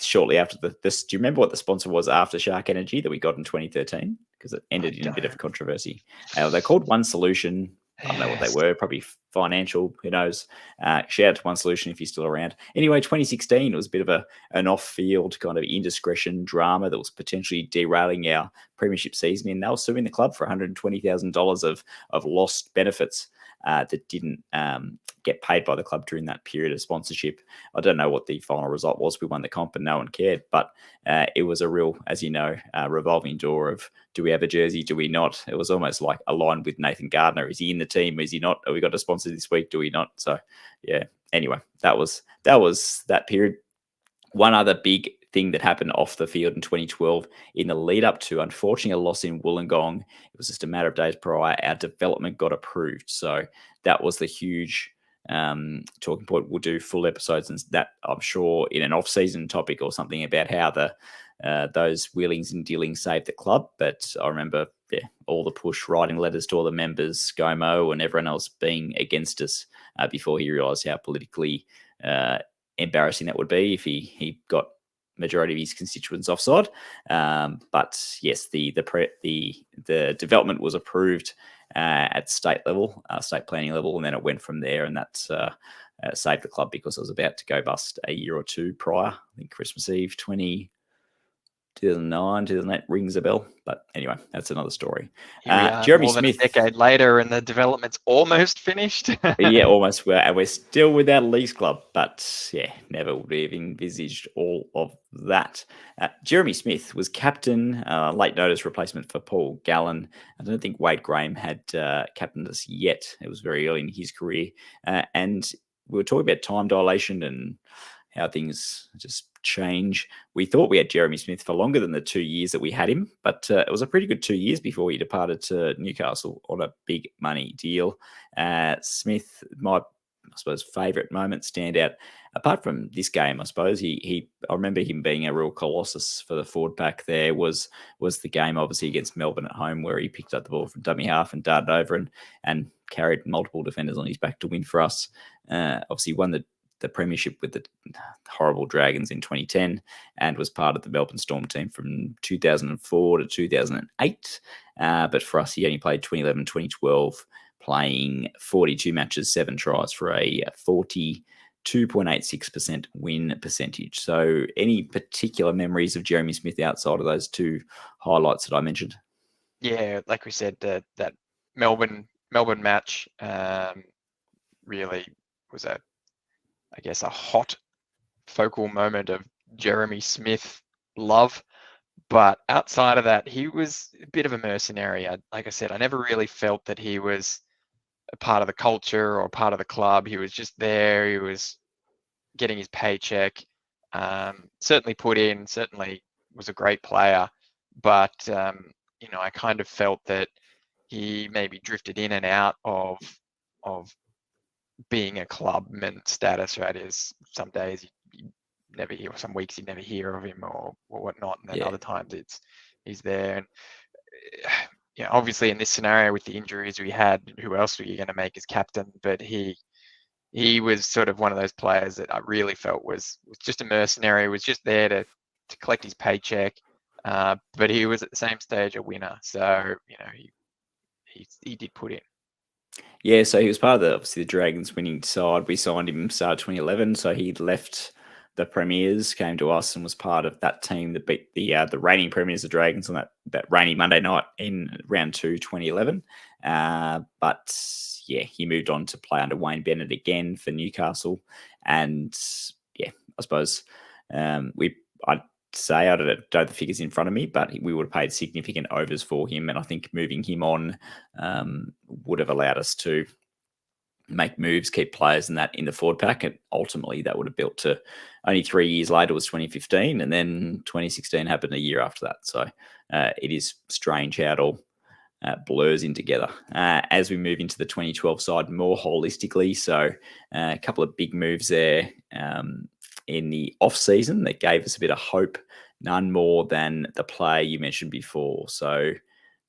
shortly after this, do you remember what the sponsor was after Shark Energy that we got in 2013? Because it ended in a bit of controversy. They're called One Solution. I don't know what they were, probably financial, who knows. Shout out to One Solution if you're still around. Anyway, 2016, it was a bit of an off-field kind of indiscretion drama that was potentially derailing our premiership season, and they were suing the club for $120,000 of lost benefits. that didn't get paid by the club during that period of sponsorship. I don't know what the final result was. We won the comp and no one cared, but it was a real, as you know, revolving door of, do we have a jersey? Do we not? It was almost like aligned with Nathan Gardner. Is he in the team? Is he not? Have we got a sponsor this week? Do we not? So yeah, anyway, that was that period. One other big thing that happened off the field in 2012 in the lead up to, unfortunately, a loss in Wollongong. It was just a matter of days prior. Our development got approved. So that was the huge talking point. We'll do full episodes and that, I'm sure, in an off-season topic or something about how the those wheelings and dealings saved the club. But I remember all the push, writing letters to all the members, ScoMo and everyone else being against us before he realised how politically embarrassing that would be if he got majority of his constituents offside. But yes, the development was approved at state level, state planning level, and then it went from there, and that's saved the club because it was about to go bust a year or two prior. I think Christmas Eve 2009, 2008 rings a bell. But anyway, that's another story. Here we are, Jeremy more than Smith, a decade later, and the development's almost finished. yeah, almost. And we're still without a leagues club, but yeah, never would have envisaged all of that. Jeremy Smith was captain, late notice replacement for Paul Gallen. I don't think Wade Graham had captained us yet. It was very early in his career. And we were talking about time dilation and how things just change. We thought we had Jeremy Smith for longer than the 2 years that we had him, but it was a pretty good 2 years before he departed to Newcastle on a big money deal. Smith, my, I suppose, favourite moment, standout, apart from this game, I suppose, I remember him being a real colossus for the forward pack there, was the game, obviously, against Melbourne at home, where he picked up the ball from dummy half and darted over and carried multiple defenders on his back to win for us. Obviously, won the premiership with the horrible Dragons in 2010 and was part of the Melbourne Storm team from 2004 to 2008. But for us, he only played 2011, 2012, playing 42 matches, 7 tries for a 42.86% win percentage. So any particular memories of Jeremy Smith outside of those two highlights that I mentioned? Yeah, like we said, that Melbourne match really was a hot focal moment of Jeremy Smith love. But outside of that, he was a bit of a mercenary. Like I said, I never really felt that he was a part of the culture or part of the club. He was just there. He was getting his paycheck. Certainly put in, certainly was a great player. But, I kind of felt that he maybe drifted in and out of being a clubman status, right? Is some days you never hear, some weeks you never hear of him or whatnot, and then other times he's there. And obviously in this scenario with the injuries we had, who else were you going to make as captain? But he was sort of one of those players that I really felt was just a mercenary, was just there to collect his paycheck, but he was at the same stage a winner. So he did put in. Yeah, so he was part of obviously the Dragons winning side. We signed him start 2011, so he left the Premiers, came to us, and was part of that team that beat the reigning Premiers, the Dragons, on that rainy Monday night in round 2, 2011. But yeah, he moved on to play under Wayne Bennett again for Newcastle, and yeah, I suppose I'd say, I don't know the figures in front of me, but we would have paid significant overs for him. And I think moving him on would have allowed us to make moves, keep players in the forward pack. And ultimately that would have built to only 3 years later was 2015. And then 2016 happened a year after that. So it is strange how it all blurs in together. As we move into the 2012 side more holistically, so a couple of big moves there in the off-season that gave us a bit of hope, none more than the player you mentioned before. So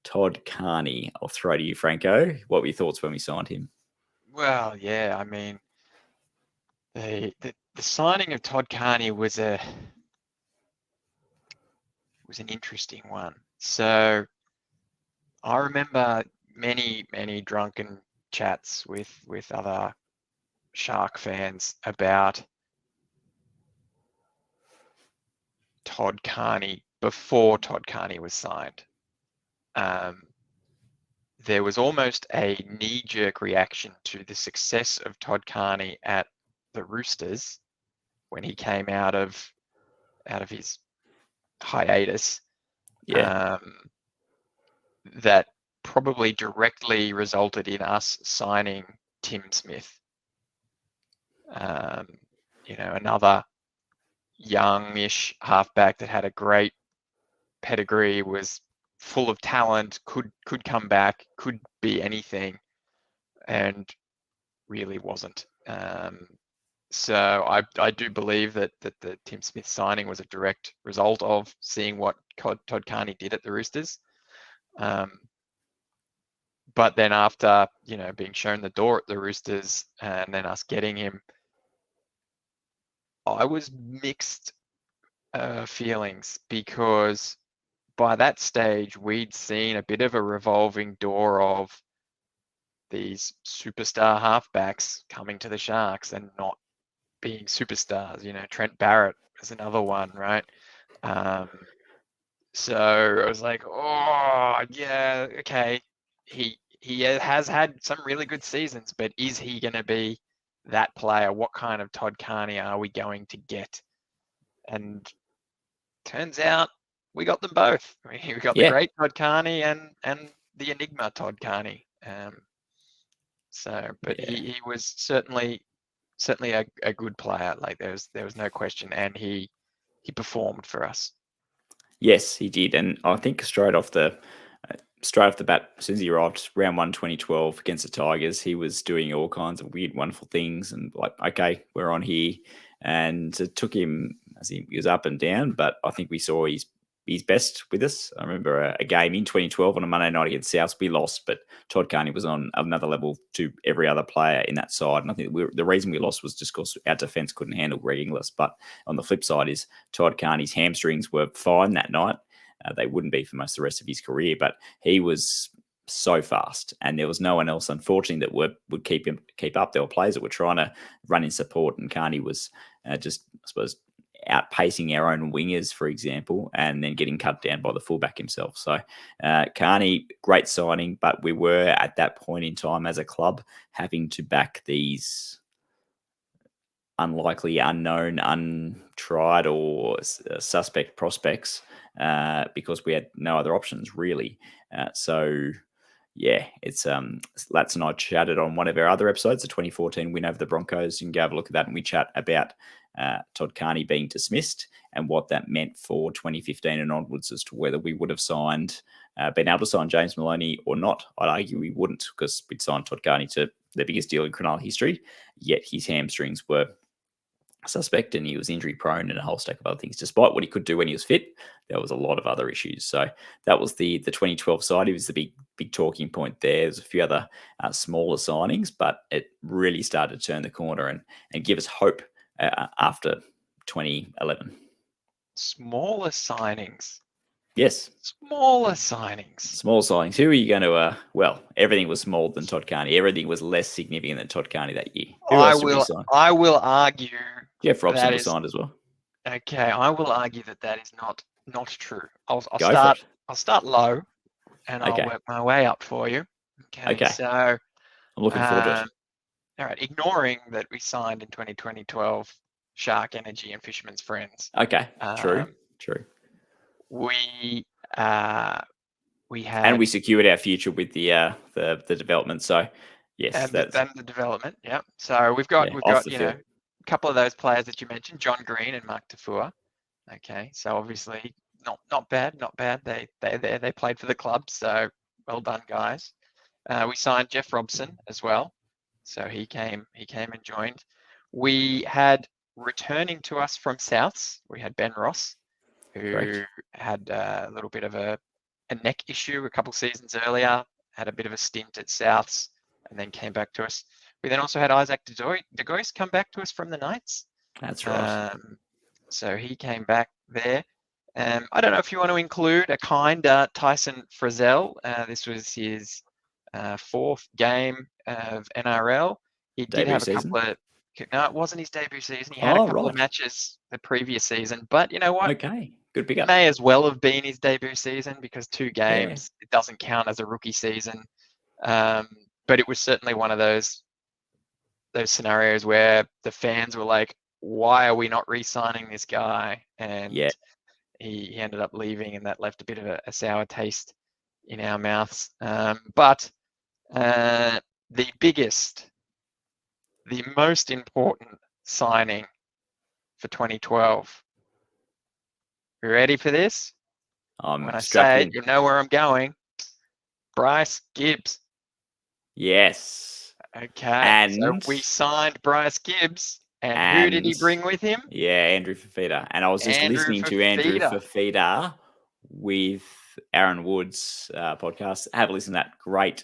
Todd Carney, I'll throw to you, Franco. What were your thoughts when we signed him? Well, yeah, I mean, the signing of Todd Carney was an interesting one. So I remember many drunken chats with other Shark fans about Todd Carney before Todd Carney was signed. there was almost a knee-jerk reaction to the success of Todd Carney at the Roosters when he came out of his hiatus. Yeah. That probably directly resulted in us signing Tim Smith. Another youngish halfback that had a great pedigree, was full of talent, could come back, could be anything, and really wasn't. So I do believe that the Tim Smith signing was a direct result of seeing what Todd Carney did at the Roosters. But then after, being shown the door at the Roosters and then us getting him, I was mixed feelings, because by that stage we'd seen a bit of a revolving door of these superstar halfbacks coming to the Sharks and not being superstars. Trent Barrett is another one, right? So I was like, oh yeah, okay. He has had some really good seasons, but is he going to be that player? What kind of Todd Carney are we going to get? And turns out we got them both. We got the great Todd Carney and the enigma Todd Carney. He was certainly a good player. Like there was no question, and he performed for us. Yes, he did, and I think straight off the bat, as soon as he arrived, round 1, 2012 against the Tigers, he was doing all kinds of weird, wonderful things, and like, okay, we're on here. And it took him, as he was up and down, but I think we saw his best with us. I remember a game in 2012 on a Monday night against South, we lost, but Todd Carney was on another level to every other player in that side. And I think the reason we lost was just because our defence couldn't handle Greg Inglis. But on the flip side is Todd Carney's hamstrings were fine that night. They wouldn't be for most of the rest of his career, but he was so fast, and there was no one else, unfortunately, that would keep up. There were players that were trying to run in support, and Carney was just, I suppose, outpacing our own wingers, for example, and then getting cut down by the fullback himself. So Carney, great signing, but we were at that point in time as a club having to back these unlikely, unknown, untried, or suspect prospects because we had no other options, really. It's Lats and I chatted on one of our other episodes, the 2014 win over the Broncos. You can go have a look at that, and we chat about Todd Carney being dismissed and what that meant for 2015 and onwards as to whether we would have been able to sign James Maloney or not. I'd argue we wouldn't, because we'd signed Todd Carney to the biggest deal in Cronulla history, yet his hamstrings were suspect and he was injury prone and a whole stack of other things. Despite what he could do when he was fit, there was a lot of other issues. So that was the 2012 side. It was the big talking point there. There's a few other smaller signings, but it really started to turn the corner and give us hope after 2011. Smaller signings. Yes. Smaller signings. Small signings. Who are you going to... everything was smaller than Todd Carney. Everything was less significant than Todd Carney that year. I will argue... Jeff Robson was signed as well. Okay, I will argue that is not true. I'll start low, and I'll work my way up for you. Okay. So I'm looking forward to it. All right, ignoring that we signed in 2012 Shark Energy and Fisherman's Friends. Okay, true. We had, and we secured our future with the development. So yes, and the development. Yeah. So we've got a couple of those players that you mentioned, John Green and Mark Tafua. Okay, so obviously not bad. They played for the club, so well done, guys. We signed Jeff Robson as well, so he came and joined. We had returning to us from Souths. We had Ben Ross, who had a little bit of a neck issue a couple seasons earlier, had a bit of a stint at Souths, and then came back to us. We then also had Isaac De Gois come back to us from the Knights. That's right. So he came back there. I don't know if you want to include a kind Tyson Frizzell. This was his fourth game of NRL. He did have a couple of... No, it wasn't his debut season. He had a couple of matches the previous season. But you know what? Okay, good pickup. May as well have been his debut season, because 2 games, it doesn't count as a rookie season. But it was certainly one of those scenarios where the fans were like, why are we not re-signing this guy? And Yeah. he ended up leaving, and that left a bit of a sour taste in our mouths. But the most important signing for 2012. You ready for this? I'm When I strapped say in. it, you know where I'm going. Bryce Gibbs. Yes. Okay, so And we signed Bryce Gibbs, and who did he bring with him? Yeah, Andrew Fafita. And I was just Andrew listening to Andrew Fafita. Fafita with Aaron Wood's podcast. Have a listen to that. Great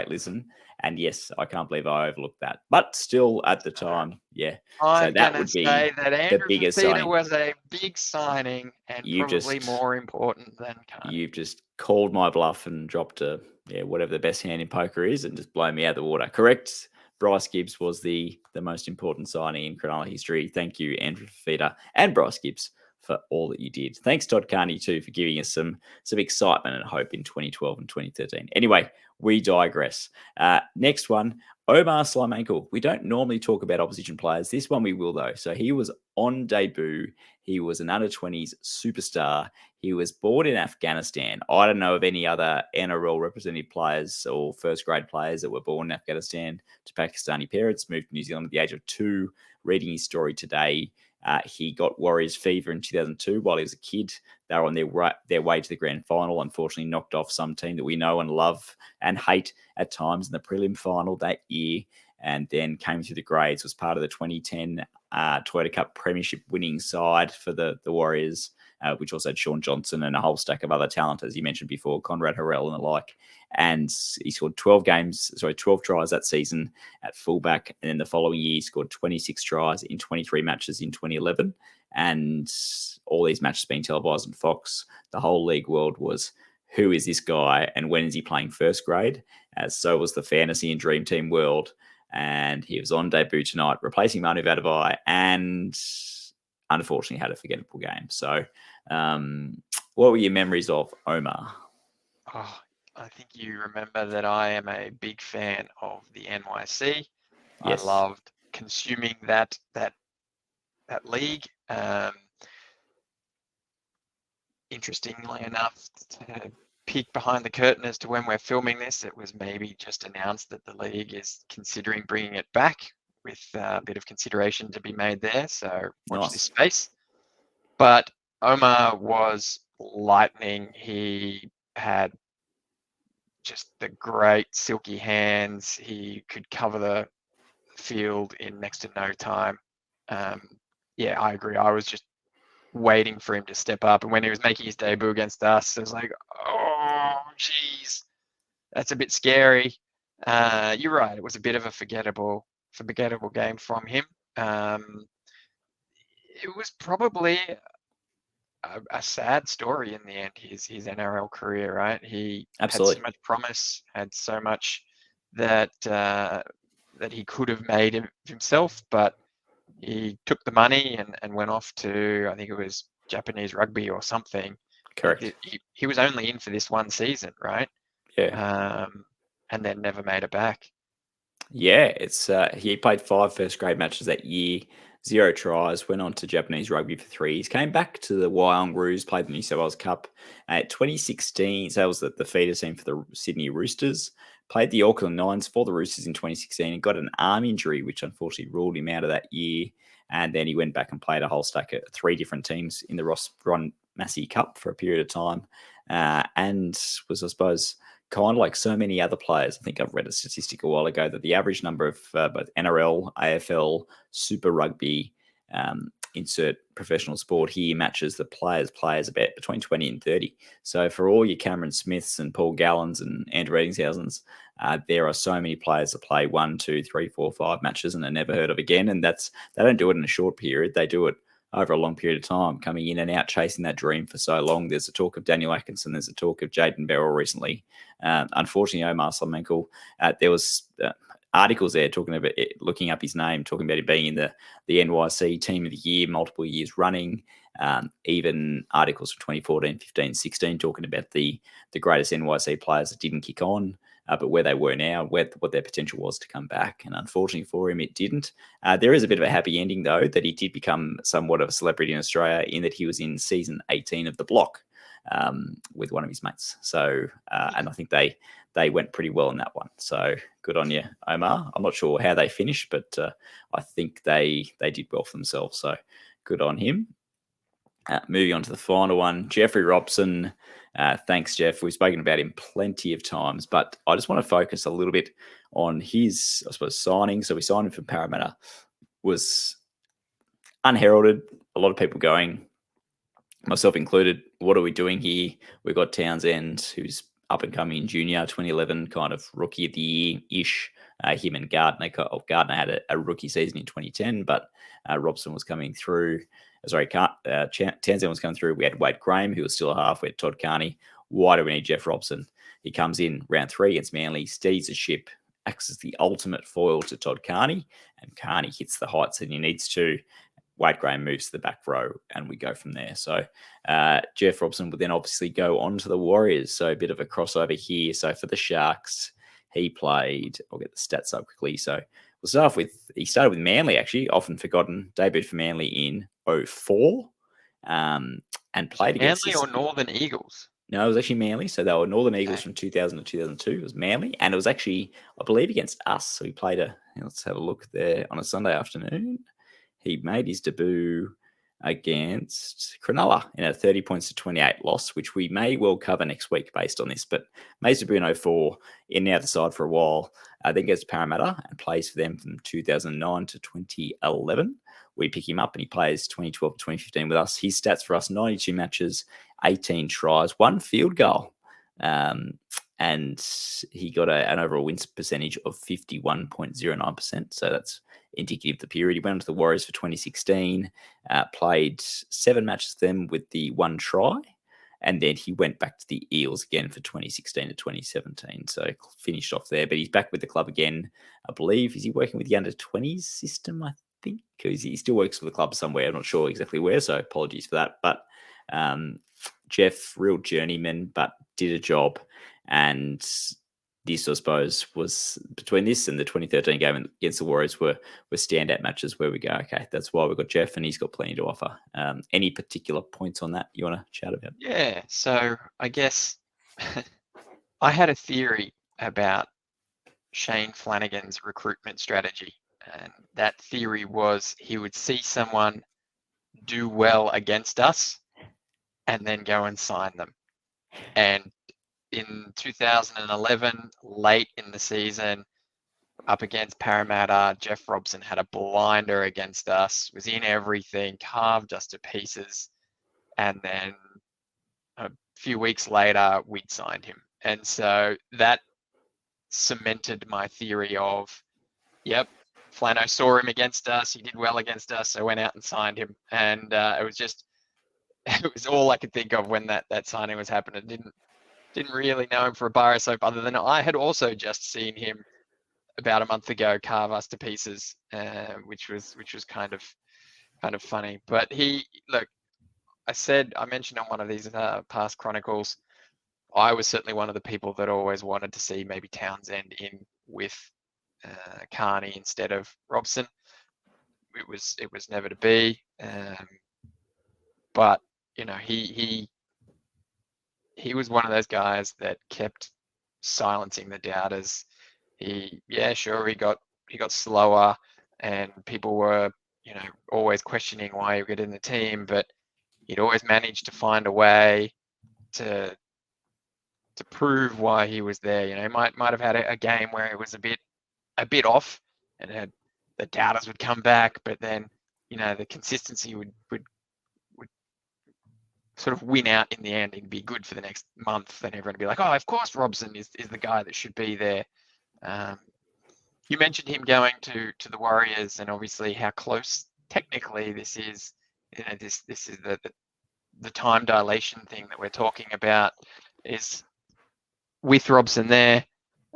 listen. And yes, I can't believe I overlooked that. But still at the time, yeah. I'm So that going would to be say that Andrew biggest Fafita signing. was a big signing and You probably just- more important than Carney. You've just called my bluff and dropped whatever the best hand in poker is and just blown me out of the water. Correct. Bryce Gibbs was the most important signing in Cronulla history. Thank you, Andrew Fafita and Bryce Gibbs, for all that you did. Thanks, Todd Carney, too, for giving us some excitement and hope in 2012 and 2013. Anyway, we digress. Next one, Omar Slimanko. We don't normally talk about opposition players. This one we will, though. So he was on debut. He was an under-20s superstar. He was born in Afghanistan. I don't know of any other NRL representative players or first-grade players that were born in Afghanistan to Pakistani parents, moved to New Zealand at the age of 2. Reading his story today, he got Warriors fever in 2002 while he was a kid. They were on their way to the grand final. Unfortunately, knocked off some team that we know and love and hate at times in the prelim final that year, and then came through the grades, was part of the 2010 Toyota Cup Premiership winning side for the Warriors, which also had Sean Johnson and a whole stack of other talent, as you mentioned before, Conrad Harrell and the like. And he scored 12 tries that season at fullback. And then the following year, he scored 26 tries in 23 matches in 2011. And all these matches being televised on Fox. The whole league world was, who is this guy and when is he playing first grade? As so was the fantasy and dream team world. And he was on debut tonight, replacing Manu Vatuvei, and unfortunately had a forgettable game. So what were your memories of Omar? Oh, I think you remember that I am a big fan of the NYC. Yes. I loved consuming that league. Interestingly enough, to peek behind the curtain as to when we're filming this, it was maybe just announced that the league is considering bringing it back, with a bit of consideration to be made there. So watch this space. But Omar was lightning. He had just the great silky hands. He could cover the field in next to no time. Yeah, I agree. I was just waiting for him to step up. And when he was making his debut against us, I was like, oh, geez, that's a bit scary. You're right. It was a bit of a forgettable game from him. It was probably a sad story in the end, his NRL career, right? He Absolutely had so much promise, had so much that he could have made himself, but he took the money and went off to, I think it was Japanese rugby or something. Correct. He was only in for this one season, right? Yeah. And then never made it back. Yeah, it's he played 5 first grade matches that year, 0 tries, went on to Japanese rugby for 3 years, came back to the Wyong Roos, played the New South Wales Cup at 2016. So that was the feeder team for the Sydney Roosters. Played the Auckland Nines for the Roosters in 2016 and got an arm injury, which unfortunately ruled him out of that year. And then he went back and played a whole stack of 3 different teams in the Ron Massey Cup for a period of time, and was, I suppose, kind of like so many other players. I think I've read a statistic a while ago that the average number of both NRL, AFL, Super Rugby, insert professional sport here matches the players about between 20 and 30. So for all your Cameron Smiths and Paul Gallons and Andrew Eddingshausen's, there are so many players that play 1, 2, 3, 4, 5 matches and are never heard of again. And they don't do it in a short period. They do it over a long period of time, coming in and out, chasing that dream for so long. There's a talk of Daniel Atkinson. There's a talk of Jaden Berrell recently. Unfortunately, Omar Slimanko, there was articles there talking about it, looking up his name, talking about it being in the NYC Team of the Year multiple years running. Even articles from 2014, 15, 16 talking about the greatest NYC players that didn't kick on. but where they were now, what their potential was to come back. And unfortunately for him, it didn't. There is a bit of a happy ending, though, that he did become somewhat of a celebrity in Australia in that he was in season 18 of The Block with one of his mates. So, and I think they went pretty well in that one. So good on you, Omar. I'm not sure how they finished, but I think they did well for themselves. So good on him. Moving on to the final one, Jeffrey Robson. Thanks, Jeff. We've spoken about him plenty of times, but I just want to focus a little bit on his, I suppose, signing. So we signed him from Parramatta. Was unheralded. A lot of people going, myself included, what are we doing here? We've got Townsend, who's up and coming junior, 2011, kind of rookie of the year-ish. Him and Gardner. Gardner had a rookie season in 2010, but Robson was coming through. Townsend was coming through. We had Wade Graham, who was still a half. We had Todd Carney. Why do we need Jeff Robson? He comes in round 3 against Manly, steadies the ship, acts as the ultimate foil to Todd Carney, and Carney hits the heights that he needs to. Wade Graham moves to the back row, and we go from there. So Jeff Robson would then obviously go on to the Warriors. So a bit of a crossover here. So for the Sharks, he played, I'll get the stats up quickly. So we'll start off with, he started with Manly, actually, often forgotten, debuted for Manly in 2004, and played against Manly or Northern Eagles? No, it was actually Manly. So they were Northern Eagles from 2000 to 2002. It was Manly, and it was actually, I believe, against us. So he played let's have a look there on a Sunday afternoon. He made his debut against Cronulla in a 30 points to 28 loss, which we may well cover next week based on this. But made his debut in 2004, in and out the side for a while, then goes to Parramatta and plays for them from 2009 to 2011. We pick him up and he plays 2012 to 2015 with us. His stats for us, 92 matches, 18 tries, 1 field goal. And he got an overall wins percentage of 51.09%. So that's indicative of the period. He went on to the Warriors for 2016, played 7 matches with them with the 1 try, and then he went back to the Eels again for 2016 to 2017. So finished off there, but he's back with the club again, I believe. Is he working with the under-20s system, I think? Because he still works for the club somewhere. I'm not sure exactly where, so apologies for that. But Jeff, real journeyman, but did a job. And this, I suppose, was between this and the 2013 game against the Warriors were standout matches where we go, okay, that's why we've got Jeff and he's got plenty to offer. Any particular points on that you want to chat about? Yeah, so I guess I had a theory about Shane Flanagan's recruitment strategy. And that theory was he would see someone do well against us and then go and sign them. And in 2011, late in the season, up against Parramatta, Jeff Robson had a blinder against us, was in everything, carved us to pieces. And then a few weeks later, we'd signed him. And so that cemented my theory of, yep, Flano saw him against us. He did well against us. So I went out and signed him. And it was all I could think of when that signing was happening. Didn't really know him for a bar of soap, other than I had also just seen him about a month ago carve us to pieces, which was kind of funny. But I mentioned on one of these past Chronicles, I was certainly one of the people that always wanted to see maybe Townsend in with Carney instead of Robson. It was never to be, but you know he was one of those guys that kept silencing the doubters. He got slower, and people were, always questioning why he would get in the team, but he'd always managed to find a way to prove why he was there. He might have had a game where it was a bit off, and the doubters would come back, but then the consistency would sort of win out in the end and be good for the next month, and everyone would be like, oh, of course Robson is the guy that should be there. You mentioned him going to the Warriors, and obviously how close technically this is. This is the time dilation thing that we're talking about, is with Robson there,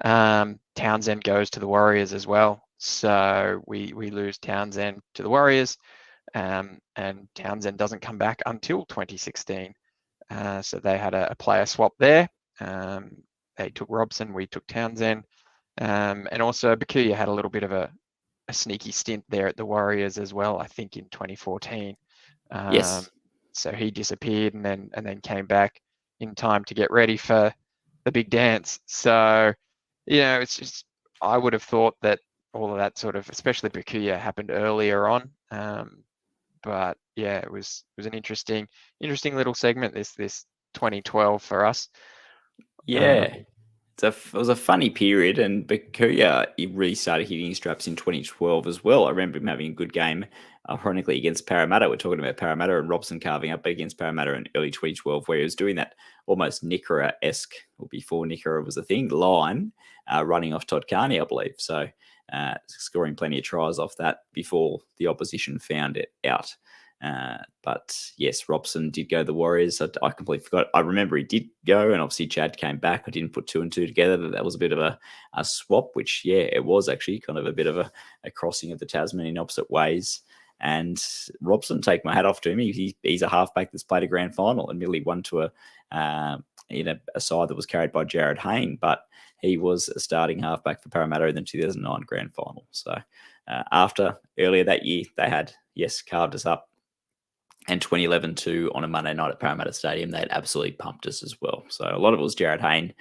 Townsend goes to the Warriors as well. So we lose Townsend to the Warriors. And Townsend doesn't come back until 2016. So they had a player swap there. they took Robson, we took Townsend. And also Bakuya had a little bit of a sneaky stint there at the Warriors as well, I think in 2014. Yes. So he disappeared and then came back in time to get ready for the big dance. So, it's just, I would have thought that all of that sort of, especially Bakuya, happened earlier on. But yeah, it was an interesting little segment, this 2012 for us. Yeah. It was a funny period, and Bakuya, he really started hitting his straps in 2012 as well. I remember him having a good game, ironically, against Parramatta. We're talking about Parramatta and Robson carving up against Parramatta in early 2012, where he was doing that almost Nickera-esque, or before Nickera was a thing, line, running off Todd Carney, I believe. So scoring plenty of tries off that before the opposition found it out. But yes, Robson did go to the Warriors. I completely forgot. I remember he did go, and obviously Chad came back. I didn't put two and two together. That was a bit of a swap, which, yeah, it was actually kind of a bit of a crossing of the Tasman in opposite ways. And Robson, take my hat off to him. He's a halfback that's played a grand final, and merely won to a side that was carried by Jared Hayne, but he was a starting halfback for Parramatta in the 2009 grand final. So after earlier that year, they had, yes, carved us up. And 2011 too, on a Monday night at Parramatta Stadium, they'd absolutely pumped us as well. So a lot of it was Jared Hayne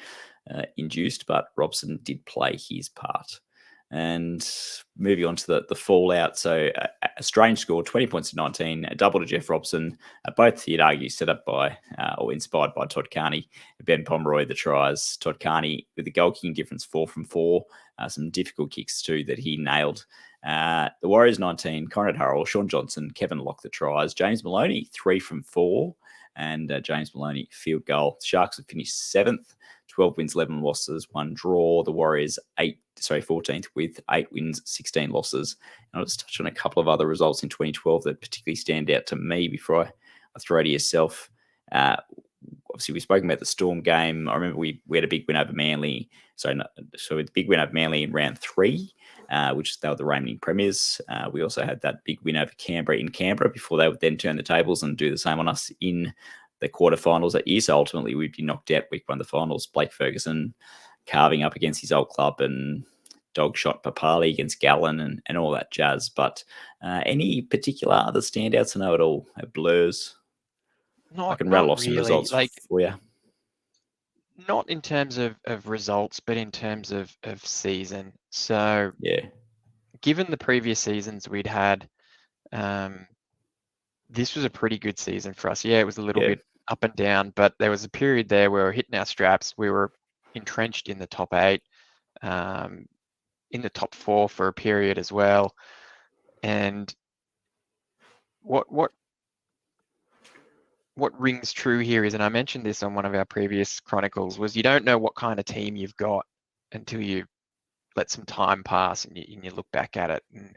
induced, but Robson did play his part. And moving on to the fallout. So a strange score, 20 points to 19, a double to Jeff Robson, both you'd argue set up by or inspired by Todd Carney. Ben Pomeroy, the tries. Todd Carney with the goal kicking difference 4 from 4. Some difficult kicks too that he nailed. The Warriors 19, Conrad Hurrell, Sean Johnson, Kevin Locke the tries. James Maloney 3 from 4, and James Maloney field goal. The Sharks have finished 7th, 12 wins, 11 losses, 1 draw. The Warriors 14th with 8 wins, 16 losses. And I'll just touch on a couple of other results in 2012 that particularly stand out to me before I throw to yourself. Obviously, we've spoken about the Storm game. I remember we had a big win over Manly. So a big win over Manly in round 3, which they were the reigning premiers. We also had that big win over Canberra in Canberra before they would then turn the tables and do the same on us in the quarterfinals that year. So ultimately, we'd be knocked out week 1 of the finals. Blake Ferguson carving up against his old club and dog shot Papali against Gallen and all that jazz. But any particular other standouts? I know it all blurs. I can rattle off some results for you. Not in terms of results, but in terms of season. So yeah, given the previous seasons we'd had, this was a pretty good season for us. Yeah, it was a little bit up and down, but there was a period there where we were hitting our straps. We were entrenched in the top 8, in the top 4 for a period as well. And what rings true here is, and I mentioned this on one of our previous Chronicles, was you don't know what kind of team you've got until you let some time pass and you look back at it. And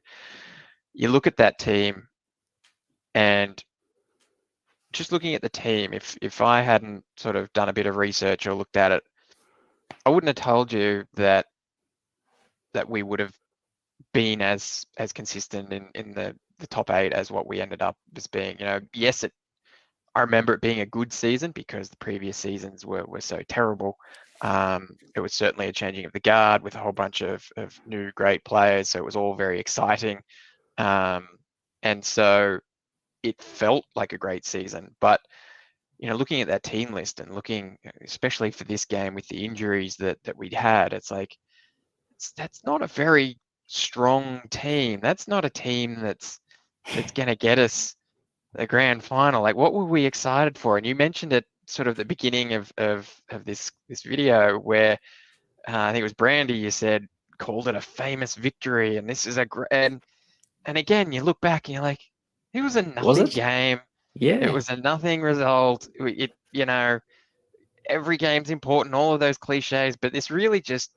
you look at that team, and just looking at the team, if I hadn't sort of done a bit of research or looked at it, I wouldn't have told you that we would have been as consistent in the top 8 as what we ended up as being. Yes, I remember it being a good season because the previous seasons were so terrible. It was certainly a changing of the guard with a whole bunch of new great players, so it was all very exciting. And so it felt like a great season. But looking at that team list and looking, especially for this game with the injuries that we'd had, it's like that's not a very strong team. That's not a team that's going to get us the grand final. Like, what were we excited for? And you mentioned it sort of the beginning of this video where I think it was Brandy, you said, called it a famous victory, and this is and again you look back and you're like, it was a nothing game. Yeah, it was a nothing result. Every game's important, all of those cliches, but this really just,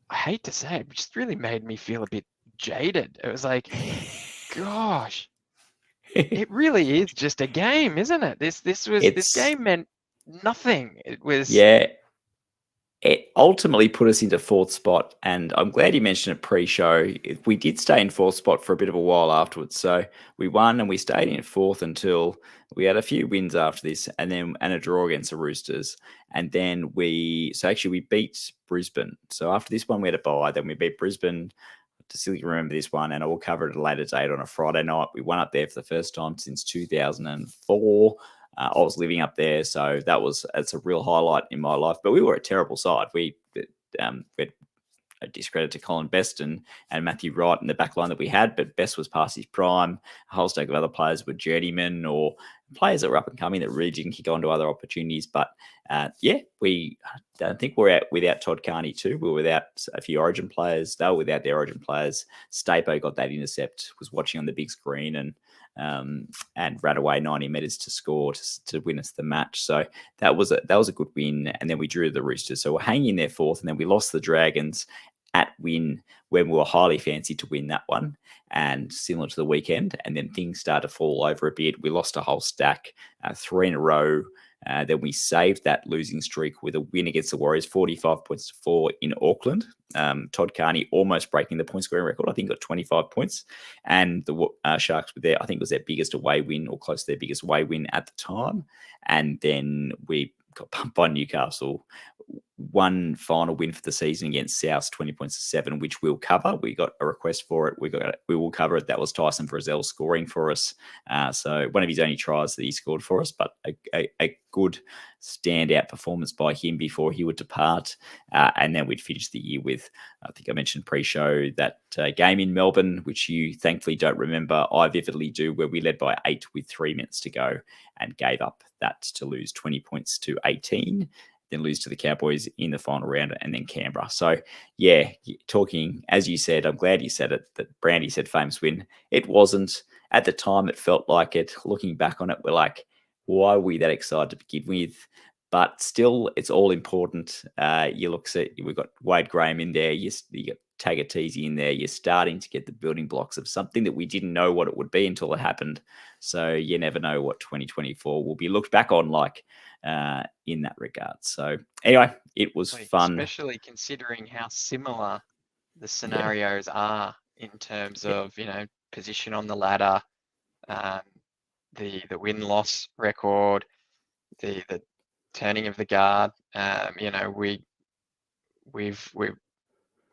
I hate to say it, just really made me feel a bit jaded. It was like, gosh, it really is just a game, isn't it? This game meant nothing. It was It ultimately put us into fourth spot, and I'm glad you mentioned it pre-show. We did stay in fourth spot for a bit of a while afterwards. So we won and we stayed in fourth until we had a few wins after this, and a draw against the Roosters. And then we beat Brisbane. So after this one, we had a bye. Then we beat Brisbane. To still remember this one, and I will cover it at a later date on a Friday night. We won up there for the first time since 2004. I was living up there, so it's a real highlight in my life. But we were a terrible side. We had a discredit to Colin Best and Matthew Wright in the back line that we had, but Best was past his prime. A whole stack of other players were journeymen or players that were up and coming that really didn't kick on to other opportunities. But I don't think we're out without Todd Carney too. We were without a few Origin players. They were without their Origin players. Stapo got that intercept, was watching on the big screen and ran away 90 metres to score to win us the match. So that was a good win. And then we drew the Roosters. So we're hanging in there fourth, and then we lost the Dragons at win when we were highly fancied to win that one, and similar to the weekend. And then things started to fall over a bit. We lost a whole stack, 3 in a row. Then we saved that losing streak with a win against the Warriors, 45 points to 4 in Auckland. Todd Carney almost breaking the point scoring record. I think got 25 points. And the Sharks were there. I think it was their biggest away win, or close to their biggest away win at the time. And then we got pumped by Newcastle. One final win for the season against South, 20 points to 7, which we'll cover. We got a request for it. We will cover it. That was Tyson Frizzell scoring for us. So one of his only tries that he scored for us, but a good standout performance by him before he would depart. And then we'd finish the year with, I think I mentioned pre-show, that game in Melbourne, which you thankfully don't remember. I vividly do, where we led by 8 with 3 minutes to go and gave up that to lose 20 points to 18. Then lose to the Cowboys in the final round, and then Canberra. So, yeah, talking, as you said, I'm glad you said it, that Brandy said famous win. It wasn't. At the time, it felt like it. Looking back on it, we're like, why were we that excited to begin with? But still, it's all important. You look at, we've got Wade Graham in there. You got Tagatese in there. You're starting to get the building blocks of something that we didn't know what it would be until it happened. So you never know what 2024 will be looked back on like in that regard. So anyway, it was fun. Especially considering how similar the scenarios are in terms of, position on the ladder, the win-loss record, the turning of the guard. We're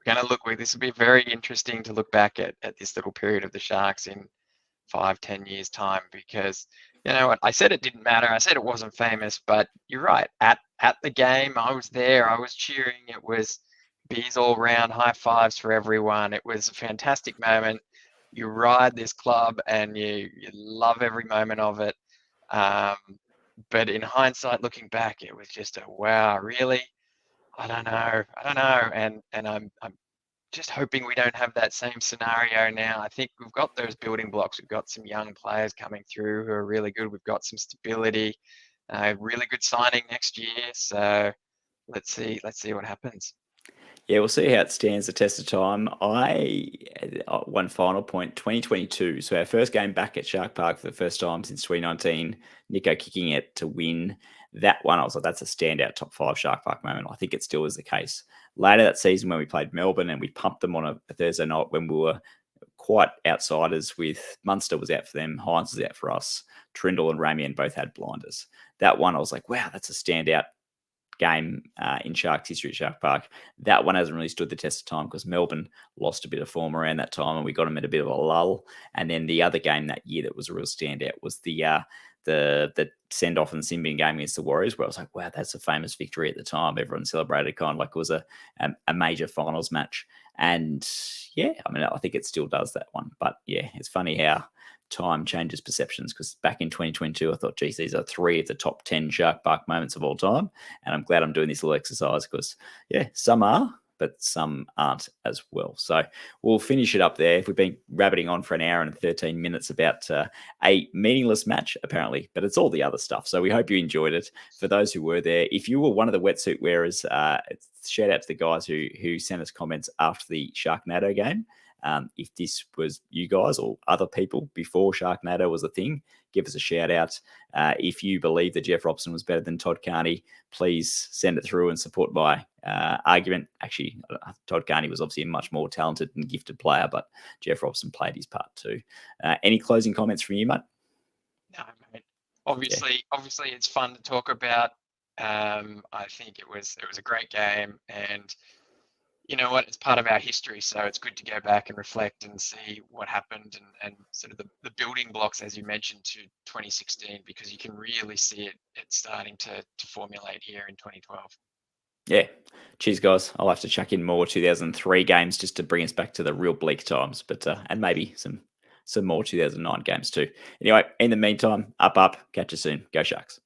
going to look. This will be very interesting to look back at this little period of the Sharks in 5-10 years time, because you know what, I said it didn't matter. I said it wasn't famous, but you're right. At the game, I was there. I was cheering. It was beers all round, high fives for everyone. It was a fantastic moment. You ride this club and you love every moment of it. But in hindsight, looking back, it was just a wow, really? I don't know. And I'm just hoping we don't have that same scenario now. I think we've got those building blocks. We've got some young players coming through who are really good. We've got some stability, really good signing next year. So let's see what happens. Yeah, we'll see how it stands the test of time. One final point, 2022. So our first game back at Shark Park for the first time since 2019, Nico kicking it to win. That one, I was like, that's a standout top 5 Shark Park moment. I think it still is the case. Later that season when we played Melbourne and we pumped them on a Thursday night when we were quite outsiders, with Munster was out for them, Hines was out for us, Trindle and Ramian both had blinders. That one, I was like, wow, that's a standout game in Sharks history at Shark Park. That one hasn't really stood the test of time because Melbourne lost a bit of form around that time and we got them in a bit of a lull. And then the other game that year that was a real standout was the send-off and Symbian game against the Warriors, where I was like, wow, that's a famous victory at the time. Everyone celebrated kind of like it was a major finals match. And yeah, I mean, I think it still does that one. But yeah, it's funny how time changes perceptions, because back in 2022, I thought, geez, these are 3 of the top 10 Shark Park moments of all time. And I'm glad I'm doing this little exercise because, yeah, some are, but some aren't as well. So we'll finish it up there. We've been rabbiting on for an hour and 13 minutes about a meaningless match, apparently, but it's all the other stuff. So we hope you enjoyed it. For those who were there, if you were one of the wetsuit wearers, shout out to the guys who sent us comments after the Sharknado game. If this was you guys or other people before Sharknado was a thing, give us a shout out. If you believe that Jeff Robson was better than Todd Carney, please send it through and support my argument. Actually, Todd Carney was obviously a much more talented and gifted player, but Jeff Robson played his part too. Any closing comments from you, mate? No, mate. Obviously, it's fun to talk about. I think it was a great game, and you know what? It's part of our history, so it's good to go back and reflect and see what happened and sort of the building blocks, as you mentioned, to 2016, because you can really see it starting to formulate here in 2012. Yeah. Cheers, guys. I'll have to chuck in more 2003 games just to bring us back to the real bleak times, but and maybe some more 2009 games too. Anyway, in the meantime, up. Catch you soon. Go Sharks.